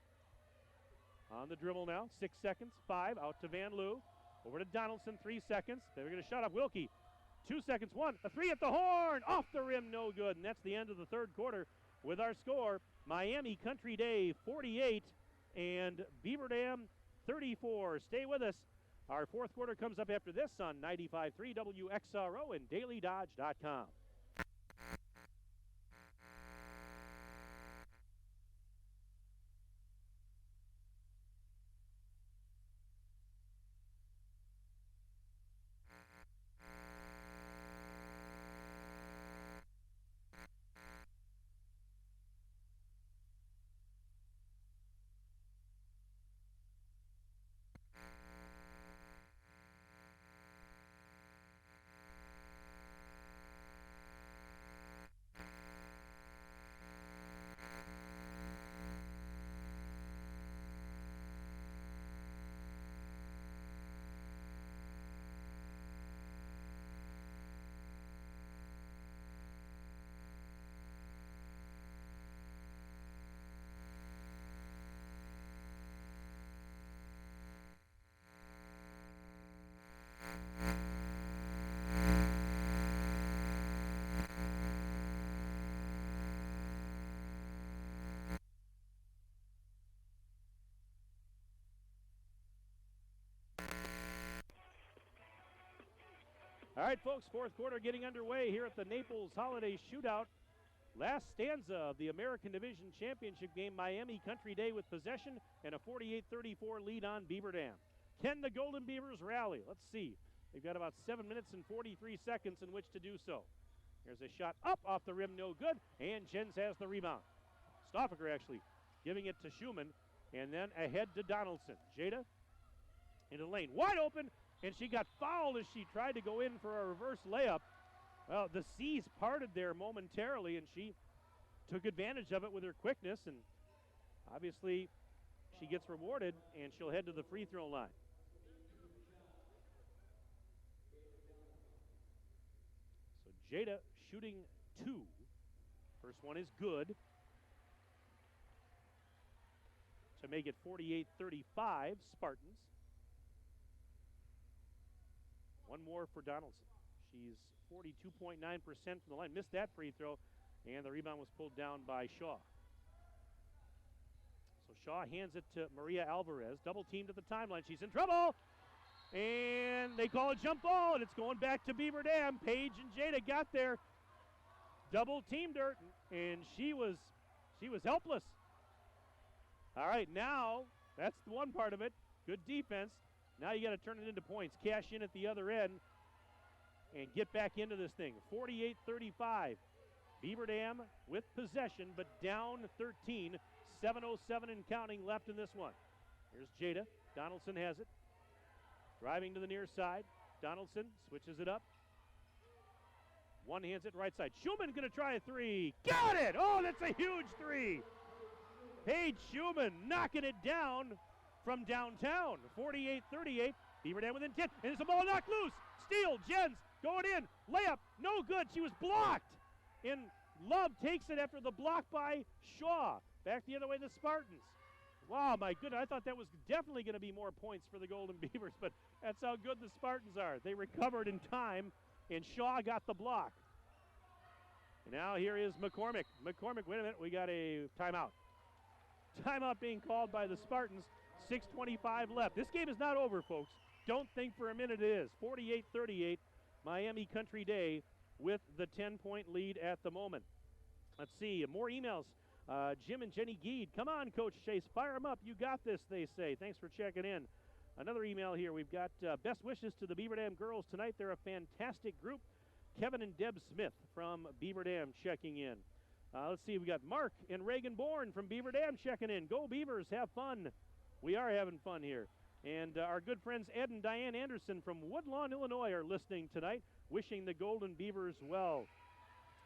on the dribble now. 6 seconds. 5 out to Van Loo. Over to Donaldson. 3 seconds. They're going to shut up Wilkie. 2 seconds. 1. A 3 at the horn. Off the rim. No good. And that's the end of the third quarter with our score. Miami Country Day 48 and Beaver Dam 34. Stay with us. Our fourth quarter comes up after this on 95.3 WXRO and DailyDodge.com. All right, folks, fourth quarter getting underway here at the Naples Holiday Shootout. Last stanza of the American Division Championship game, Miami Country Day with possession and a 48-34 lead on Beaver Dam. Can the Golden Beavers rally? Let's see. They've got about 7 minutes and 43 seconds in which to do so. Here's a shot up off the rim, no good, and Jens has the rebound. Stoffaker actually giving it to Schumann, and then ahead to Donaldson. Jada into the lane, wide open, and she got fouled as she tried to go in for a reverse layup. Well, the seas parted there momentarily, and she took advantage of it with her quickness, and obviously she gets rewarded, and she'll head to the free throw line. So Jada shooting 2. First one is good to make it 48-35 Spartans. One more for Donaldson. She's 42.9% from the line. Missed that free throw, and the rebound was pulled down by Shaw. So Shaw hands it to Maria Alvarez. Double teamed at the timeline. She's in trouble, and they call a jump ball, and it's going back to Beaver Dam. Paige and Jada got there. Double teamed her, and she was helpless. All right, now that's the one part of it. Good defense. Now you got to turn it into points. Cash in at the other end and get back into this thing. 48-35. Beaver Dam with possession, but down 13. 7:07 and counting left in this one. Here's Jada. Donaldson has it. Driving to the near side. Donaldson switches it up. One hands it right side. Schumann going to try a 3. Got it! Oh, that's a huge 3. Paige Schumann knocking it down from downtown. 48-38. Beaver Dam within 10. And there's a ball knocked loose. Steal. Jens going in. Layup. No good. She was blocked. And Love takes it after the block by Shaw. Back the other way, the Spartans. Wow, my goodness. I thought that was definitely going to be more points for the Golden Beavers, but that's how good the Spartans are. They recovered in time, and Shaw got the block. And now here is McCormick. McCormick, wait a minute. We got a timeout. Timeout being called by the Spartans. 6:25 left. This game is not over, folks. Don't think for a minute it is. 48-38, Miami Country Day with the 10-point lead at the moment. Let's see, more emails. Jim and Jenny Geed. Come on, Coach Chase. Fire them up. You got this, they say. Thanks for checking in. Another email here. We've got best wishes to the Beaver Dam girls tonight. They're a fantastic group. Kevin and Deb Smith from Beaver Dam checking in. Let's see, we got Mark and Reagan Bourne from Beaver Dam checking in. Go Beavers, have fun. We are having fun here. And our good friends Ed and Diane Anderson from Woodlawn, Illinois are listening tonight, wishing the Golden Beavers well.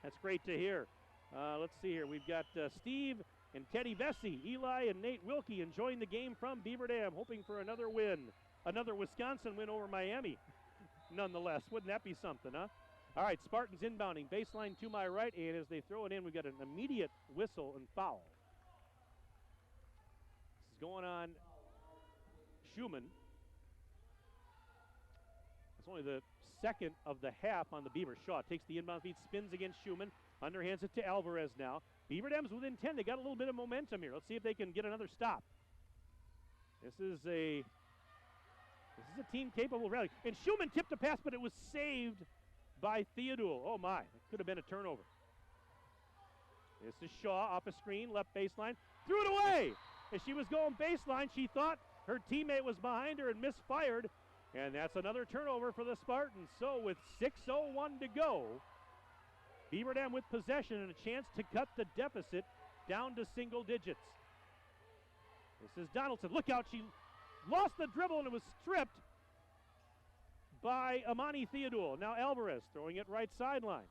That's great to hear. Let's see here. We've got Steve and Teddy Vesey, Eli and Nate Wilkie enjoying the game from Beaver Dam, hoping for another win. Another Wisconsin win over Miami, nonetheless. Wouldn't that be something, huh? All right, Spartans inbounding. Baseline to my right, and as they throw it in, we've got an immediate whistle and foul. This is going on Schumann. It's only the second of the half on the Beavers. Shaw takes the inbound feed, spins against Schumann, underhands it to Alvarez now. Beaver Dam's within 10. They got a little bit of momentum here. Let's see if they can get another stop. This is a team capable of rallying. And Schumann tipped a pass, but it was saved by Theodule. Oh my, it could have been a turnover. This is Shaw off a screen, left baseline, threw it away. As she was going baseline, she thought her teammate was behind her and misfired, and that's another turnover for the Spartans. So with 6:01 to go, Beaver Dam with possession and a chance to cut the deficit down to single digits. This is Donaldson. Look out, she lost the dribble and it was stripped by Amani Theodule. Now Alvarez throwing it right sideline.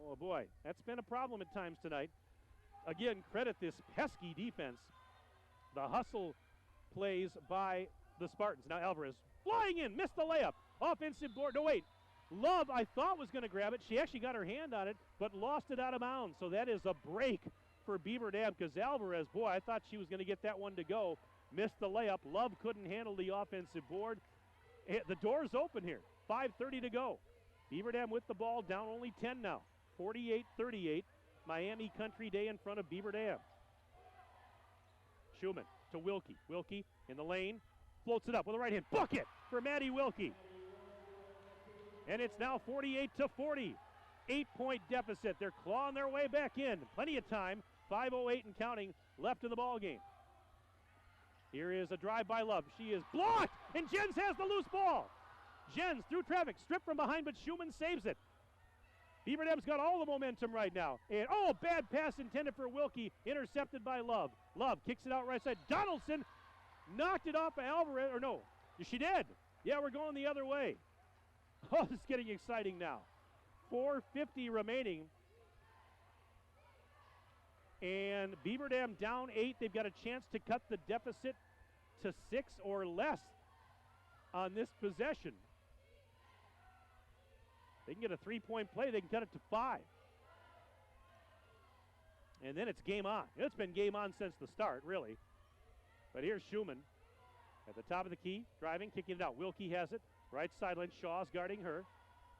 Oh boy, that's been a problem at times tonight. Again, credit this pesky defense. The hustle plays by the Spartans. Now Alvarez flying in, missed the layup. Offensive board, no wait. Love, I thought, was going to grab it. She actually got her hand on it, but lost it out of bounds. So that is a break for Beaver Dam because Alvarez, boy, I thought she was going to get that one to go. Missed the layup. Love couldn't handle the offensive board. The door's open here. 5:30 to go. Beaver Dam with the ball, down only 10 now. 48-38. Miami Country Day in front of Beaver Dam. Schumann to Wilkie. Wilkie in the lane. Floats it up with a right hand. Bucket for Maddie Wilkie. And it's now 48-40. 8-point deficit. They're clawing their way back in. Plenty of time. 5:08 and counting left in the ball game. Here is a drive by Love. She is blocked, and Jens has the loose ball. Jens through traffic, stripped from behind, but Schumann saves it. Beaver Dam's got all the momentum right now. And bad pass intended for Wilkie, intercepted by Love. Love kicks it out right side. Donaldson knocked it off of Alvarez, or no, she did. Yeah, we're going the other way. Oh, this is getting exciting now. 4:50 remaining. And Beaver Dam down 8. They've got a chance to cut the deficit to 6 or less on this possession. They can get a 3-point play. They can cut it to 5. And then it's game on. It's been game on since the start, really. But here's Schumann at the top of the key, driving, kicking it out. Wilkie has it. Right sideline, Shaw's guarding her.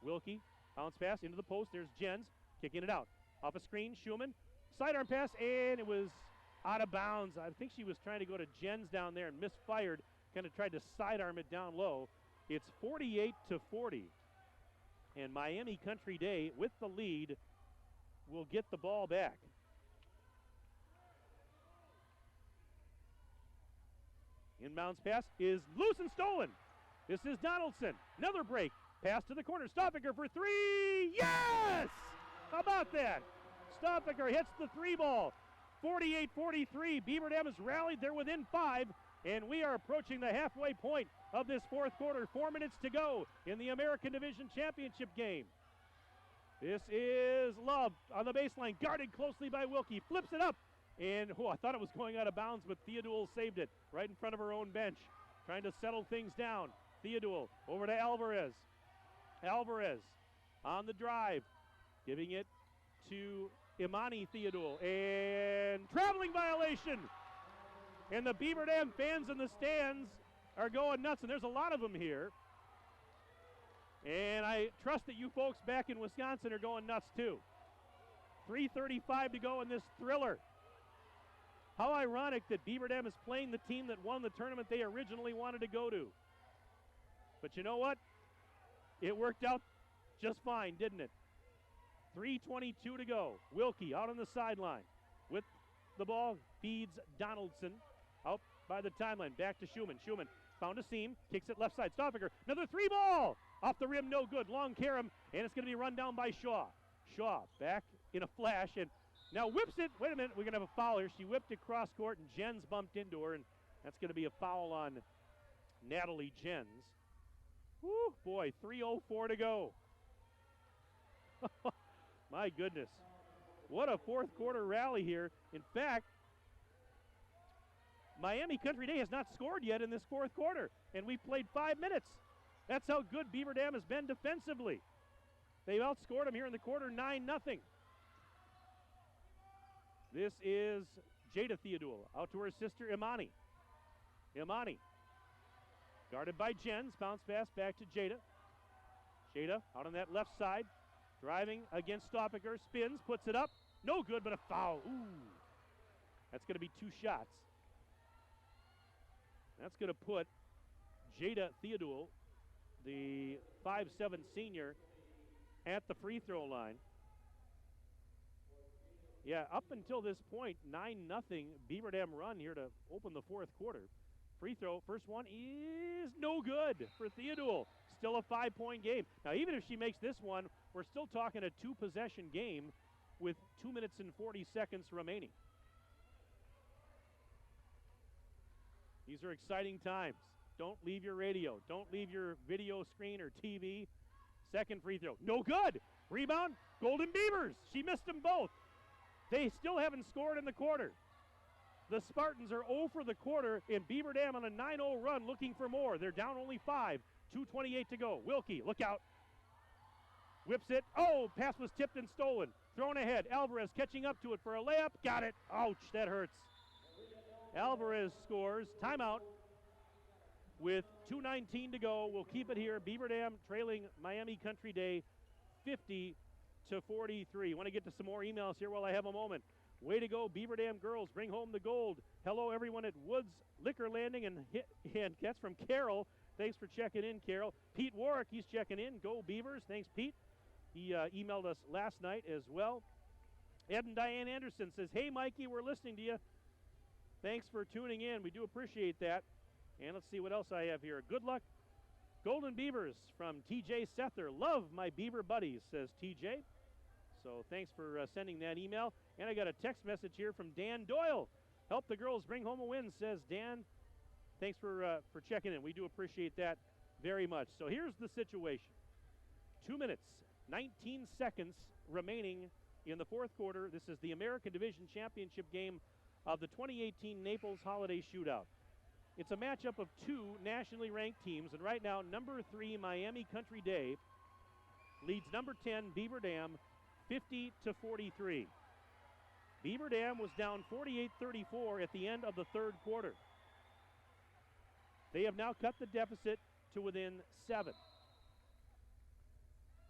Wilkie, bounce pass into the post. There's Jens kicking it out. Off a screen, Schumann. Sidearm pass, and it was out of bounds. I think she was trying to go to Jens down there and misfired. Kind of tried to sidearm it down low. It's 48-40. And Miami Country Day, with the lead, will get the ball back. Inbounds pass is loose and stolen. This is Donaldson. Another break. Pass to the corner. Stoffaker for 3. Yes! How about that? Stoffaker hits the 3 ball. 48-43. Beaver Dam has rallied. They're within 5. And we are approaching the halfway point of this fourth quarter. 4 minutes to go in the American Division Championship game. This is Love on the baseline. Guarded closely by Wilkie. Flips it up. And, I thought it was going out of bounds, but Theodule saved it right in front of her own bench. Trying to settle things down. Theodule over to Alvarez. Alvarez on the drive. Giving it to Imani Theodule. And traveling violation. And the Beaver Dam fans in the stands are going nuts. And there's a lot of them here. And I trust that you folks back in Wisconsin are going nuts too. 3:35 to go in this thriller. How ironic that Beaver Dam is playing the team that won the tournament they originally wanted to go to. But you know what? It worked out just fine, didn't it? 3:22 to go. Wilkie out on the sideline with the ball. Feeds Donaldson out by the timeline. Back to Schumann. Schumann found a seam. Kicks it left side. Stoffaker. Another 3 ball. Off the rim, no good. Long carom, and it's going to be run down by Shaw. Shaw back in a flash, and now whips it. Wait a minute, we're going to have a foul here. She whipped it cross court, and Jens bumped into her, and that's going to be a foul on Natalie Jens. Whew, boy, 3:04 to go. My goodness. What a fourth quarter rally here. In fact, Miami Country Day has not scored yet in this fourth quarter, and we've played 5 minutes. That's how good Beaver Dam has been defensively. They've outscored them here in the quarter 9-0. This is Jada Theodule out to her sister Imani. Imani guarded by Jens, bounce pass back to Jada. Jada out on that left side, driving against Stoppinger, spins, puts it up. No good, but a foul. Ooh. That's going to be 2 shots. That's going to put Jada Theodule, the 5'7" senior, at the free throw line. Yeah, up until this point, 9-0 Beaver Dam run here to open the fourth quarter. Free throw, first one is no good for Theodule. Still a 5-point game. Now, even if she makes this one, we're still talking a 2-possession game with 2 minutes and 40 seconds remaining. These are exciting times. Don't leave your radio. Don't leave your video screen or TV. Second free throw. No good. Rebound, Golden Beavers. She missed them both. They still haven't scored in the quarter. The Spartans are 0 for the quarter, and Beaver Dam on a 9-0 run looking for more. They're down only 5. 2:28 to go. Wilkie, look out. Whips it. Oh, pass was tipped and stolen. Thrown ahead. Alvarez catching up to it for a layup. Got it. Ouch, that hurts. Alvarez scores. Timeout with 2:19 to go. We'll keep it here. Beaver Dam trailing Miami Country Day 50-43. Want to get to some more emails here while I have a moment. Way to go, Beaver Dam girls. Bring home the gold. Hello, everyone at Woods Liquor Landing, and that's from Carol. Thanks for checking in, Carol. Pete Warwick, he's checking in. Go Beavers. Thanks, Pete. He emailed us last night as well. Ed and Diane Anderson says, hey, Mikey, we're listening to you. Thanks for tuning in. We do appreciate that. And let's see what else I have here. Good luck, Golden Beavers, from TJ Sether. Love my Beaver buddies, says TJ. So thanks for sending that email. And I got a text message here from Dan Doyle. Help the girls bring home a win, says Dan. Thanks for checking in. We do appreciate that very much. So here's the situation. 2 minutes, 19 seconds remaining in the fourth quarter. This is the American Division Championship game of the 2018 Naples Holiday Shootout. It's a matchup of 2 nationally ranked teams, and right now, number 3 Miami Country Day leads number 10 Beaver Dam 50-43. Beaver Dam was down 48-34 at the end of the third quarter. They have now cut the deficit to within 7.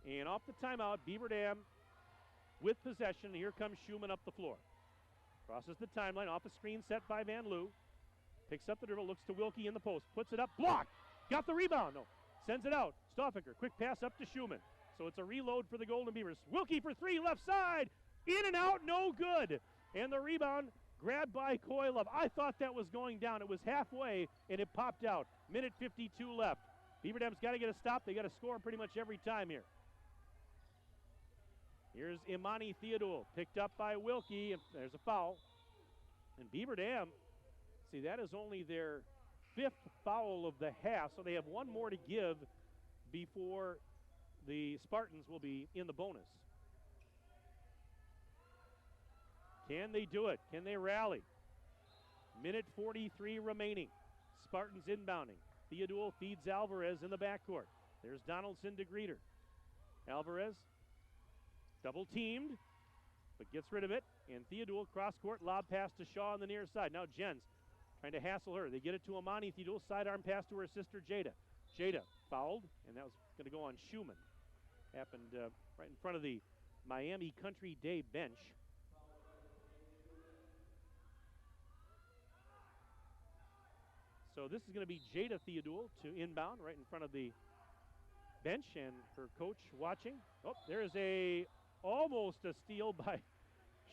And off the timeout, Beaver Dam with possession. Here comes Schumann up the floor. Crosses the timeline off a screen set by Van Loo. Picks up the dribble, looks to Wilkie in the post, puts it up, blocked. Got the rebound, no. Sends it out. Stoffinger, quick pass up to Schumann. So it's a reload for the Golden Beavers. Wilkie for 3, left side. In and out, no good. And the rebound grabbed by Coy Love. I thought that was going down. It was halfway, and it popped out. Minute 52 left. Beaver Dam's got to get a stop. They got to score pretty much every time here. Here's Imani Theodule, picked up by Wilkie, and there's a foul. And Beaver Dam, see, that is only their 5th foul of the half, so they have one more to give before the Spartans will be in the bonus. Can they do it? Can they rally? Minute 43 remaining. Spartans inbounding. Theodule feeds Alvarez in the backcourt. There's Donaldson to greet her. Alvarez double teamed, but gets rid of it. And Theodule cross-court lob pass to Shaw on the near side. Now Jens trying to hassle her. They get it to Imani Theodule. Sidearm pass to her sister Jada. Jada fouled, and that was going to go on Schumann. Happened right in front of the Miami Country Day bench. So this is going to be Jada Theodule to inbound right in front of the bench, and her coach watching. Oh, there's almost a steal by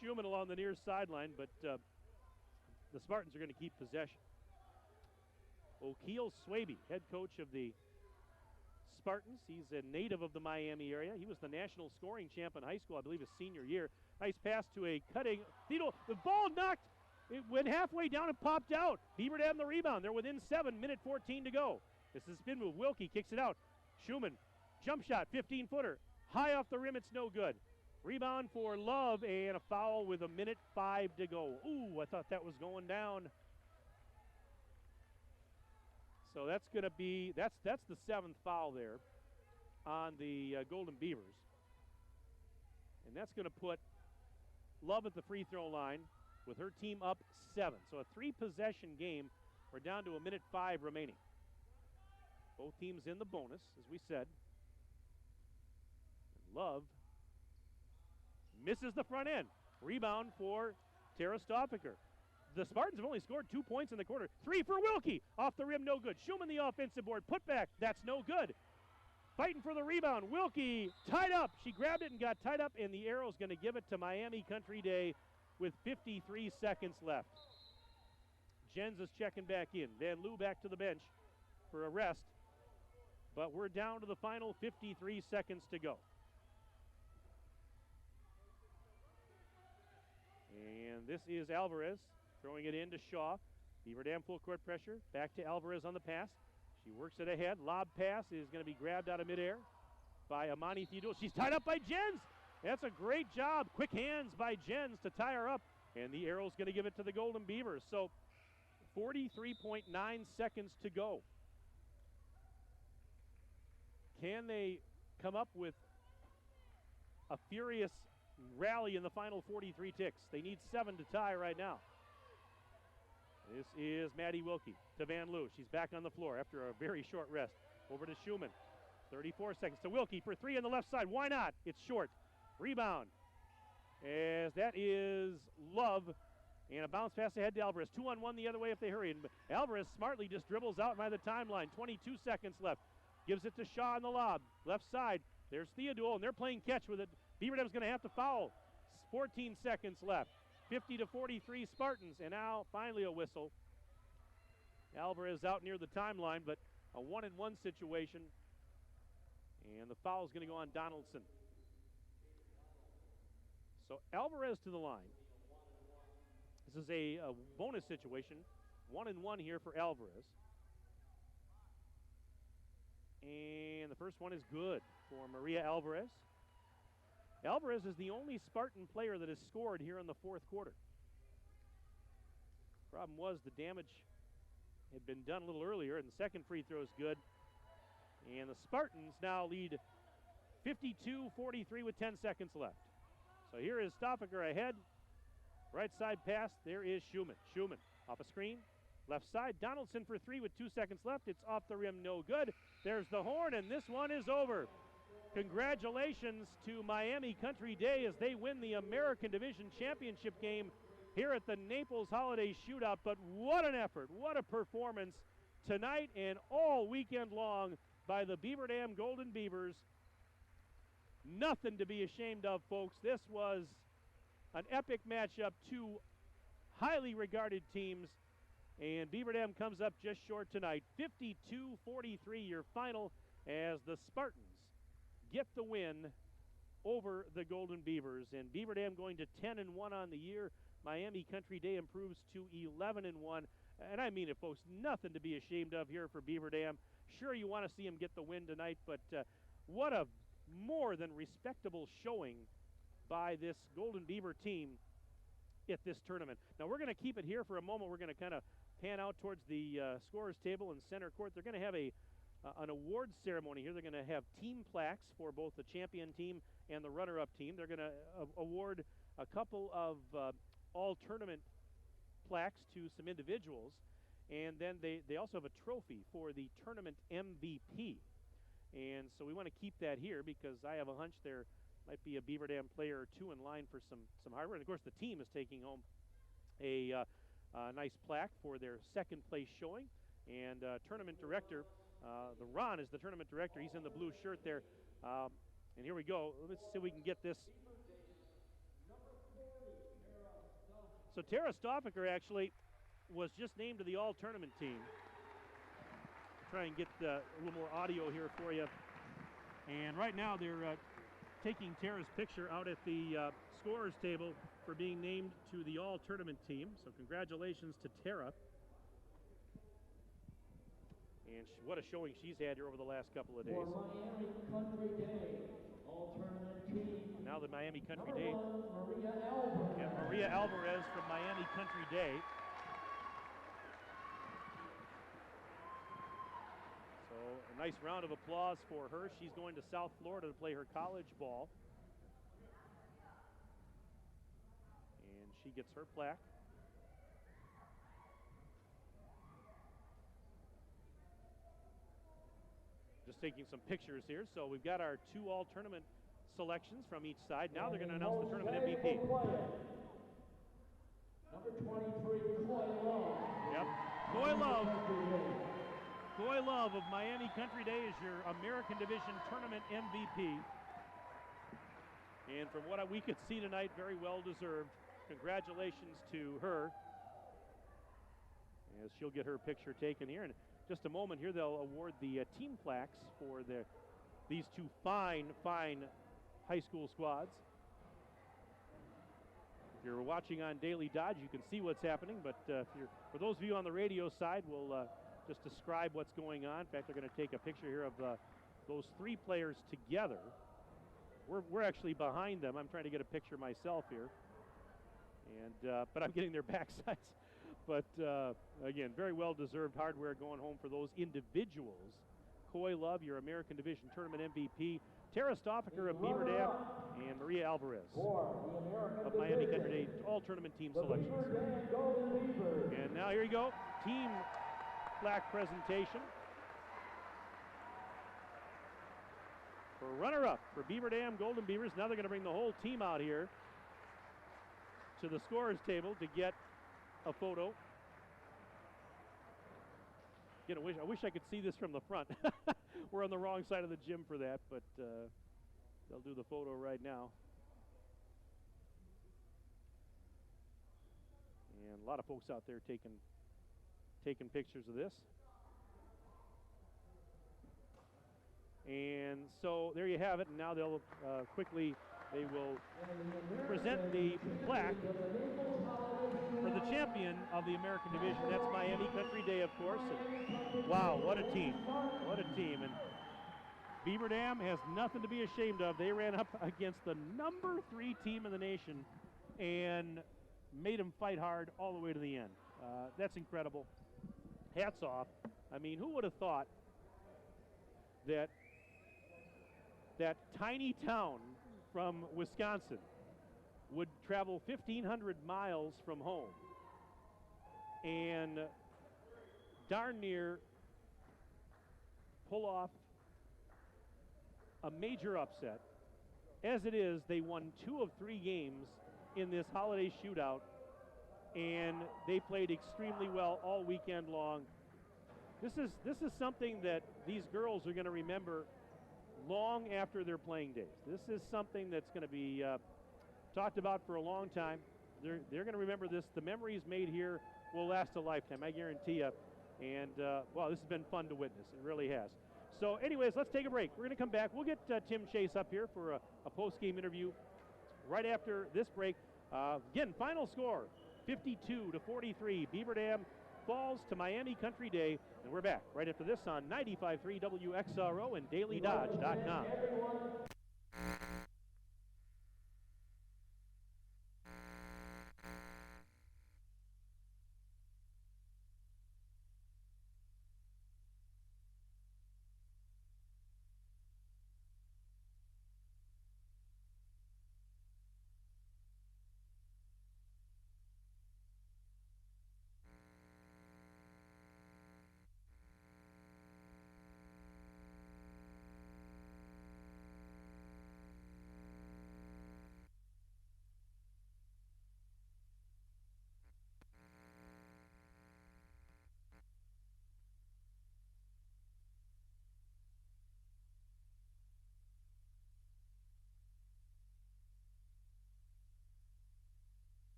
Schumann along the near sideline, but the Spartans are going to keep possession. O'Keel Swaby, head coach of the Spartans. He's a native of the Miami area. He was the national scoring champ in high school, I believe, his senior year. Nice pass to a cutting Theodore. The ball knocked. It went halfway down and popped out. Beaver Dam the rebound. They're within 7, minute 14 to go. This is a spin move. Wilkie kicks it out. Schumann, jump shot, 15-footer. High off the rim, it's no good. Rebound for Love, and a foul with 1:05 to go. Ooh, I thought that was going down. So that's going to be, that's the 7th foul there on the Golden Beavers. And that's going to put Love at the free throw line with her team up 7. So a 3-possession game. We're down to 1:05 remaining. Both teams in the bonus, as we said. And Love misses the front end. Rebound for Tara Stoffaker. The Spartans have only scored 2 points in the quarter. 3 for Wilkie. Off the rim, no good. Schumann the offensive board. Put back. That's no good. Fighting for the rebound. Wilkie tied up. She grabbed it and got tied up, and the Arrow's going to give it to Miami Country Day with 53 seconds left. Jens is checking back in. Van Loo back to the bench for a rest. But we're down to the final 53 seconds to go. And this is Alvarez throwing it in to Shaw. Beaver Dam full court pressure. Back to Alvarez on the pass. She works it ahead. Lob pass is going to be grabbed out of midair by Amani Theodore. She's tied up by Jens. That's a great job. Quick hands by Jens to tie her up. And the Arrow's going to give it to the Golden Beavers. So 43.9 seconds to go. Can they come up with a furious rally in the final 43 ticks? They need 7 to tie right now. This is Maddie Wilkie to Van Loo. She's back on the floor after a very short rest. Over to Schumann. 34 seconds to Wilkie for 3 on the left side. Why not? It's short. Rebound. As that is Love. And a bounce pass ahead to Alvarez. 2-on-1 the other way if they hurry. And Alvarez smartly just dribbles out by the timeline. 22 seconds left. Gives it to Shaw on the lob. Left side. There's Theodule, and they're playing catch with it. Beaver Dam's going to have to foul. 14 seconds left. 50-43 Spartans. And now finally a whistle. Alvarez out near the timeline, but a 1-and-1 situation. And the foul is going to go on Donaldson. So Alvarez to the line. This is a bonus situation. 1-and-1 here for Alvarez. And the first one is good for Maria Alvarez. Alvarez is the only Spartan player that has scored here in the fourth quarter. Problem was the damage had been done a little earlier, and the second free throw is good. And the Spartans now lead 52-43 with 10 seconds left. So here is Stoffaker ahead. Right side pass, there is Schumann. Schumann off a screen. Left side, Donaldson for 3 with 2 seconds left. It's off the rim, no good. There's the horn, and this one is over. Congratulations to Miami Country Day as they win the American Division Championship game here at the Naples Holiday Shootout. But what an effort, what a performance tonight and all weekend long by the Beaver Dam Golden Beavers. Nothing to be ashamed of, folks. This was an epic matchup, 2 highly regarded teams. And Beaver Dam comes up just short tonight. 52-43 your final as the Spartans get the win over the Golden Beavers. And Beaver Dam going to 10-1 on the year. Miami Country Day improves to 11-1. And I mean it, folks, nothing to be ashamed of here for Beaver Dam. Sure, you want to see them get the win tonight, but what a more than respectable showing by this Golden Beaver team at this tournament. Now we're going to keep it here for a moment. We're going to kind of pan out towards the scorer's table in center court. They're going to have an awards ceremony here. They're going to have team plaques for both the champion team and the runner-up team. They're going to award a couple of all-tournament plaques to some individuals. And then they also have a trophy for the tournament MVP. And so we want to keep that here because I have a hunch there might be a Beaver Dam player or 2 in line for some hardware. And of course, the team is taking home a nice plaque for their second place showing. And tournament director, the Ron is the tournament director. He's in the blue shirt there. And here we go. Let's see if we can get this. So Tara Stoffaker actually was just named to the all-tournament team. Try and get a little more audio here for you. And right now they're taking Tara's picture out at the scorers table for being named to the all-tournament team. So congratulations to Tara. And what a showing she's had here over the last couple of days. For Miami Country Day, all-tournament team. Now the Miami Country Day. Maria Alvarez. And Maria Alvarez from Miami Country Day. So a nice round of applause for her. She's going to South Florida to play her college ball. And she gets her plaque. Just taking some pictures here. So we've got our 2 all-tournament selections from each side. Now they're going to announce the tournament MVP. Number 23, Coy Love. Yep. Coy Love. Coy Love of Miami Country Day is your American Division Tournament MVP. And from what we could see tonight, very well deserved. Congratulations to her as she'll get her picture taken here. And just a moment here, they'll award the team plaques for these 2 fine high school squads. If you're watching on Daily Dodge, you can see what's happening, but for those of you on the radio side, we'll just describe what's going on. In fact, they're going to take a picture here of those 3 players together. We're actually behind them. I'm trying to get a picture myself here, and but I'm getting their backsides. But again, very well-deserved hardware going home for those individuals. Coy Love, your American Division Tournament MVP. Tara Stoffaker of Beaver Dam, and Maria Alvarez of Miami Country Day, all tournament team selections. And now here you go, team plaque presentation. For runner-up for Beaver Dam Golden Beavers. Now they're going to bring the whole team out here to the scorers table to get a photo. Again, I wish I could see this from the front. We're on the wrong side of the gym for that, but they'll do the photo right now. And a lot of folks out there taking pictures of this. And so there you have it. And now they'll they will present the plaque for the champion of the American Division. That's Miami Country Day, of course. And wow, what a team. What a team. And Beaver Dam has nothing to be ashamed of. They ran up against the number 3 team in the nation and made them fight hard all the way to the end. That's incredible. Hats off. I mean, who would have thought that tiny town from Wisconsin would travel 1,500 miles from home and darn near pull off a major upset. As it is, they won 2 of 3 games in this holiday shootout, and they played extremely well all weekend long. This is something that these girls are going to remember long after their playing days. This is something that's going to be talked about for a long time. They're going to remember this. The memories made here will last a lifetime, I guarantee you. And, wow, this has been fun to witness. It really has. So, anyways, let's take a break. We're going to come back. We'll get Tim Chase up here for a post-game interview right after this break. Again, final score, 52-43. Beaver Dam falls to Miami Country Day. And we're back right after this on 95.3 WXRO and DailyDodge.com.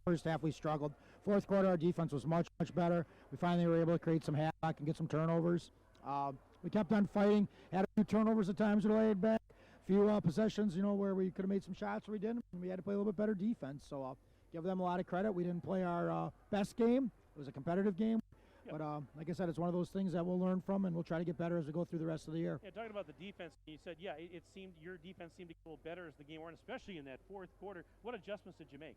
first half we struggled. Fourth quarter, our defense was much, much better. We finally were able to create some havoc and get some turnovers. We kept on fighting, had a few turnovers at times, we laid back. A few possessions, where we could have made some shots, we didn't. We had to play a little bit better defense. So give them a lot of credit. We didn't play our best game. It was a competitive game. Yep. But like I said, it's one of those things that we'll learn from, and we'll try to get better as we go through the rest of the year. Yeah, talking about the defense, you said, it seemed your defense seemed to get a little better as the game went, especially in that fourth quarter. What adjustments did you make?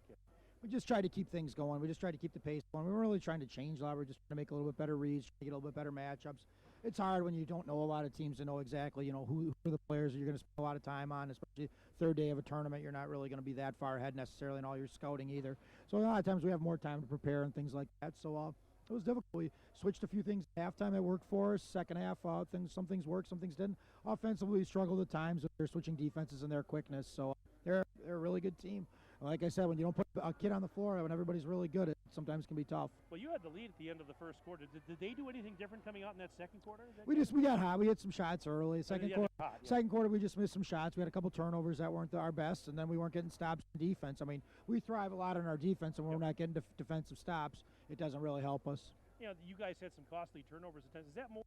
We just tried to keep things going. We just tried to keep the pace going. We weren't really trying to change a lot. We were just trying to make a little bit better reads, trying to get a little bit better matchups. It's hard when you don't know a lot of teams to know exactly, who are the players that you're going to spend a lot of time on, especially third day of a tournament. You're not really going to be that far ahead necessarily in all your scouting either. So a lot of times we have more time to prepare and things like that. So it was difficult. We switched a few things at halftime that worked for us. Second half, some things worked, some things didn't. Offensively, we struggled at times with their switching defenses and their quickness. So they're a really good team. Like I said, when you don't put a kid on the floor, when everybody's really good, it sometimes can be tough. Well, you had the lead at the end of the first quarter. Did they do anything different coming out in that second quarter? We got hot. We hit some shots early. Second quarter, we just missed some shots. We had a couple turnovers that weren't our best, and then we weren't getting stops in defense. I mean, we thrive a lot on our defense, and when we're not getting defensive stops, it doesn't really help us. You guys had some costly turnovers at times. Is that more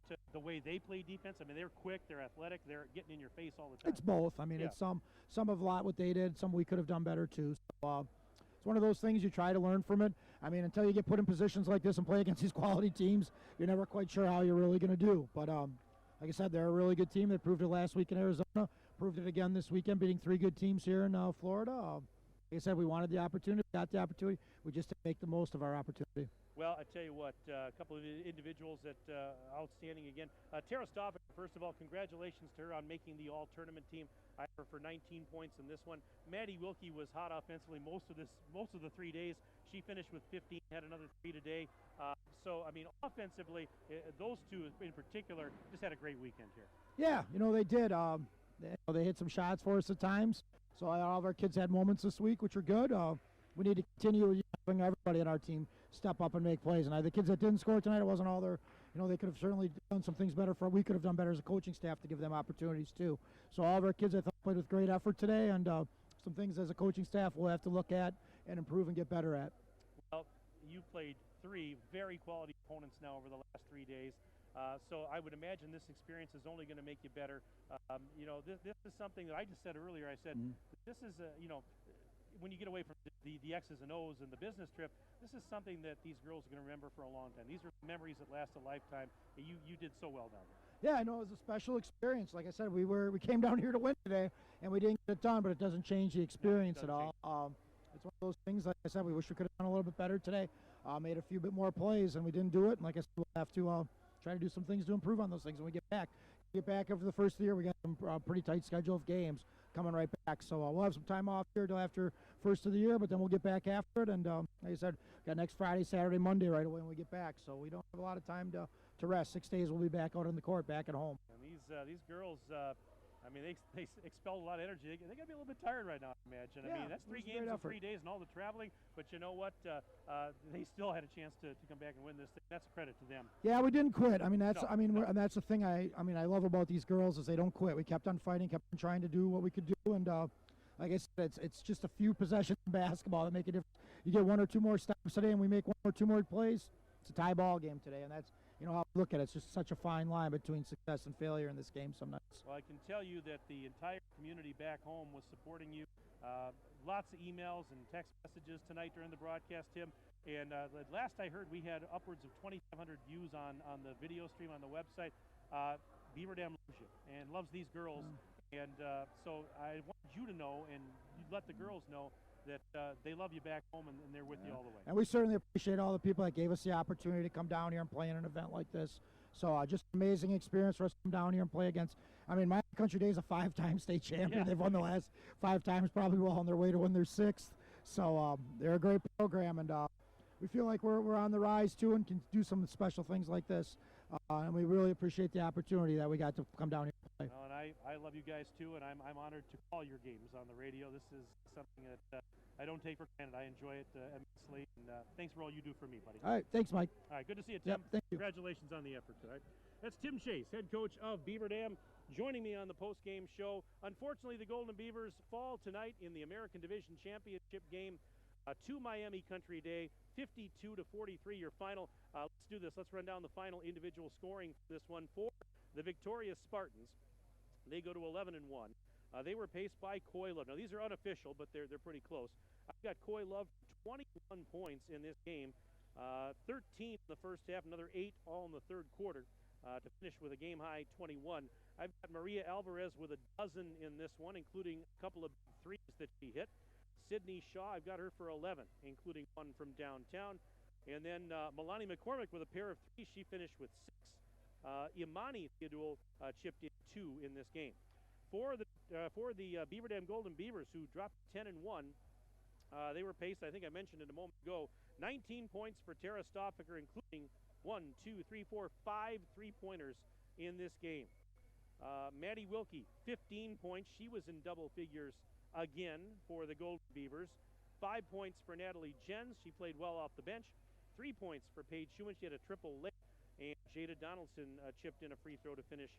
to the way they play defense? I mean, they're quick, they're athletic, they're getting in your face all the time. It's both. I mean, it's some of a lot what they did, some we could have done better too. So, it's one of those things you try to learn from it. I mean, until you get put in positions like this and play against these quality teams, you're never quite sure how you're really going to do. But like I said, they're a really good team. They proved it last week in Arizona, proved it again this weekend, beating 3 good teams here in Florida. Like I said, we wanted the opportunity, got the opportunity. We just didn't make the most of our opportunity. Well, I tell you what, a couple of individuals that outstanding again. Tara Staubach, first of all, congratulations to her on making the all-tournament team. I have her for 19 points in this one. Maddie Wilkie was hot offensively most of the 3 days. She finished with 15, had another 3 today. So, I mean, offensively, those two in particular just had a great weekend here. Yeah, they did. They hit some shots for us at times. So all of our kids had moments this week, which are good. We need to continue having everybody on our team step up and make plays. And the kids that didn't score tonight, it wasn't all their, they could have certainly done some things better. We could have done better as a coaching staff to give them opportunities too. So all of our kids, I thought, played with great effort today, and some things as a coaching staff we'll have to look at and improve and get better at. Well, you played 3 very quality opponents now over the last 3 days. So I would imagine this experience is only going to make you better. This is something that I just said earlier. I said, this is, when you get away from the X's and O's and the business trip, this is something that these girls are going to remember for a long time. These are memories that last a lifetime. You did so well down there. Yeah, I know it was a special experience. Like I said, we came down here to win today, and we didn't get it done, but it doesn't change the experience at all. It's one of those things, like I said, we wish we could have done a little bit better today. Made a few bit more plays, and we didn't do it. And like I said, we'll have to try to do some things to improve on those things when we get back. After the first of the year, we got some pretty tight schedule of games coming right back. So we'll have some time off here till after first of the year, but then we'll get back after it. And like I said, got next Friday, Saturday, Monday right away when we get back. So we don't have a lot of time to rest. 6 days we'll be back out on the court, back at home. And these girls, I mean, they expelled a lot of energy. They got to be a little bit tired right now, I imagine. Yeah, I mean, that's 3 games in 3 days and all the traveling. But you know what? They still had a chance to come back and win this thing. That's a credit to them. Yeah, we didn't quit. I mean, that's and that's the thing I love about these girls is they don't quit. We kept on fighting, kept on trying to do what we could do, and like I said, it's just a few possessions in basketball that make a difference. You get 1 or 2 more stops today, and we make 1 or 2 more plays. It's a tie ball game today, and that's how I look at it. It's just such a fine line between success and failure in this game some nights. Well, I can tell you that the entire community back home was supporting you. Lots of emails and text messages tonight during the broadcast, Tim. And last I heard, we had upwards of 2,500 views on the video stream on the website. Beaver Dam loves you and loves these girls. And so I want you to know, and you let the girls know, that they love you back home and they're with you all the way. And we certainly appreciate all the people that gave us the opportunity to come down here and play in an event like this. So just an amazing experience for us to come down here and play against. I mean, my country day is a 5-time state champion. Yeah. They've won the last 5 times, probably well on their way to win their 6th. So they're a great program, and we feel like we're on the rise too and can do some special things like this. And we really appreciate the opportunity that we got to come down here and play. Well, and I love you guys too, and I'm honored to call your games on the radio. This is something that I don't take for granted. I enjoy it immensely, and thanks for all you do for me, buddy. All right, thanks, Mike. All right, good to see you, Tim. Yep, thank you. Congratulations on the effort tonight. That's Tim Chase, head coach of Beaver Dam, joining me on the post-game show. Unfortunately, the Golden Beavers fall tonight in the American Division Championship game to Miami Country Day, 52-43 your final. Let's do this. Let's run down the final individual scoring for this one. For the victorious Spartans, they go to 11-1. They were paced by Coy Love. Now, these are unofficial, but they're pretty close. I've got Coy Love 21 points in this game, 13 in the first half, another 8 all in the third quarter to finish with a game-high 21. I've got Maria Alvarez with a dozen in this one, including a couple of threes that she hit. Sydney Shaw, I've got her for 11, including one from downtown. And then Milani McCormick with a pair of threes. She finished with 6. Imani Theodule chipped in 2 in this game. For the Beaver Dam Golden Beavers, who dropped 10-1, they were paced, I think I mentioned it a moment ago, 19 points for Tara Stoffaker, including 1, 2, 3, 4, 5 three-pointers in this game. Maddie Wilkie, 15 points. She was in double figures again for the Golden Beavers. 5 points for Natalie Jens. She played well off the bench. 3 points for Paige Schumann. She had a triple late. And Jada Donaldson chipped in a free throw to finish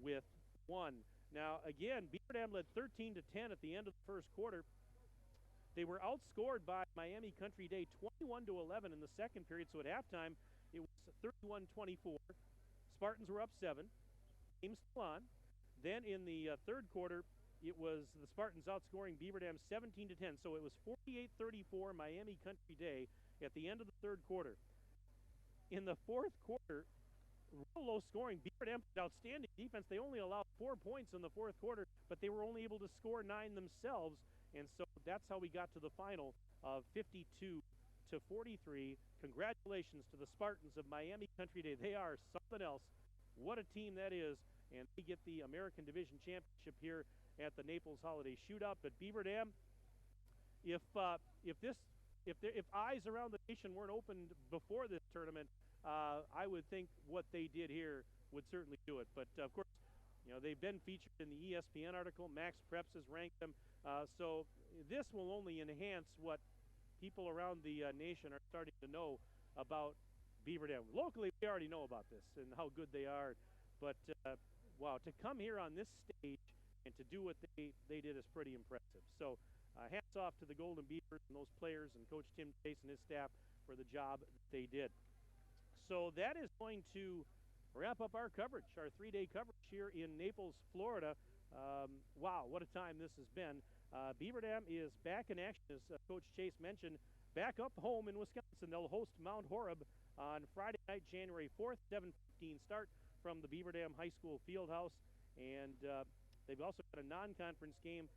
with 1. Now, again, Beaver Dam led 13-10 at the end of the first quarter. They were outscored by Miami Country Day 21-11 in the second period. So at halftime, it was 31-24. Spartans were up 7. Game still on. Then in the third quarter, it was the Spartans outscoring Beaver Dam 17-10. So it was 48-34 Miami Country Day at the end of the third quarter. In the fourth quarter, real low scoring. Beaver Dam played outstanding defense. They only allowed 4 points in the fourth quarter, but they were only able to score 9 themselves. And so that's how we got to the final of 52-43. Congratulations to the Spartans of Miami Country Day. They are something else. What a team that is. And they get the American Division Championship here at the Naples Holiday Shootout. But Beaver Dam, if eyes around the nation weren't opened before this tournament, I would think what they did here would certainly do it. But of course, you know, they've been featured in the ESPN article. Max Preps has ranked them. So this will only enhance what people around the nation are starting to know about Beaver Dam. Locally, we already know about this and how good they are. But, wow, to come here on this stage and to do what they did is pretty impressive. So hats off to the Golden Beavers and those players and Coach Tim Chase and his staff for the job that they did. So that is going to wrap up our coverage, our 3-day coverage here in Naples, Florida. Wow, what a time this has been. Beaver Dam is back in action, as Coach Chase mentioned, back up home in Wisconsin. They'll host Mount Horeb on Friday night, January 4th, 7:15 start from the Beaver Dam High School Fieldhouse. And they've also got a non-conference game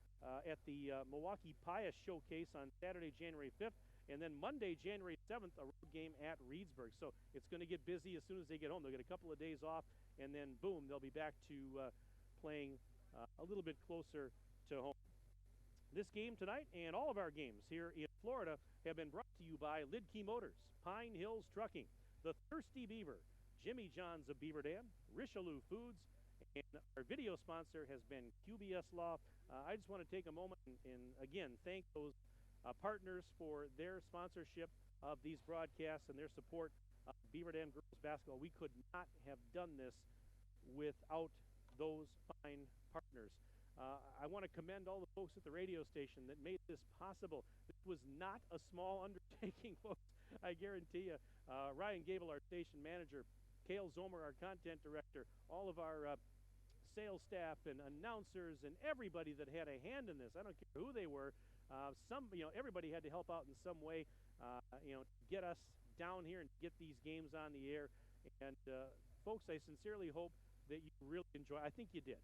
at the Milwaukee Pius Showcase on Saturday, January 5th. And then Monday, January 7th, a road game at Reedsburg. So it's going to get busy as soon as they get home. They'll get a couple of days off, and then, boom, they'll be back to playing a little bit closer to home. This game tonight and all of our games here in Florida have been brought to you by Lidkey Motors, Pine Hills Trucking, The Thirsty Beaver, Jimmy John's of Beaver Dam, Richelieu Foods, and our video sponsor has been QBS Law. I just want to take a moment and again, thank those partners for their sponsorship of these broadcasts and their support of Beaver Dam girls basketball. We could not have done this without those fine partners. I want to commend all the folks at the radio station that made this possible. This was not a small undertaking, folks. I guarantee you. Ryan Gable, our station manager, Cale Zomer, our content director, all of our sales staff and announcers and everybody that had a hand in this. I don't care who they were. Everybody had to help out in some way, to get us down here and get these games on the air. And folks, I sincerely hope that you really enjoy. I think you did.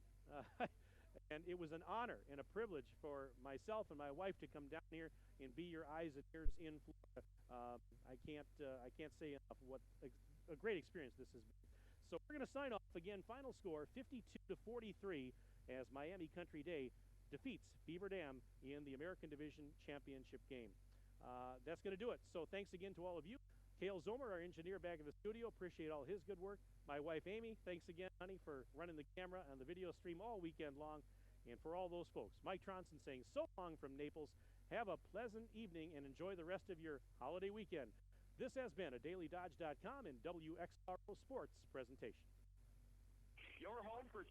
And it was an honor and a privilege for myself and my wife to come down here and be your eyes and ears in Florida. I can't say enough what a great experience this has been. So we're going to sign off again. Final score 52-43 as Miami Country Day defeats Beaver Dam in the American Division Championship game. That's going to do it. So thanks again to all of you. Cale Zomer, our engineer back in the studio, appreciate all his good work. My wife, Amy, thanks again, honey, for running the camera and the video stream all weekend long. And for all those folks, Mike Tronson saying so long from Naples. Have a pleasant evening and enjoy the rest of your holiday weekend. This has been a DailyDodge.com and WXRO Sports presentation. Your home for...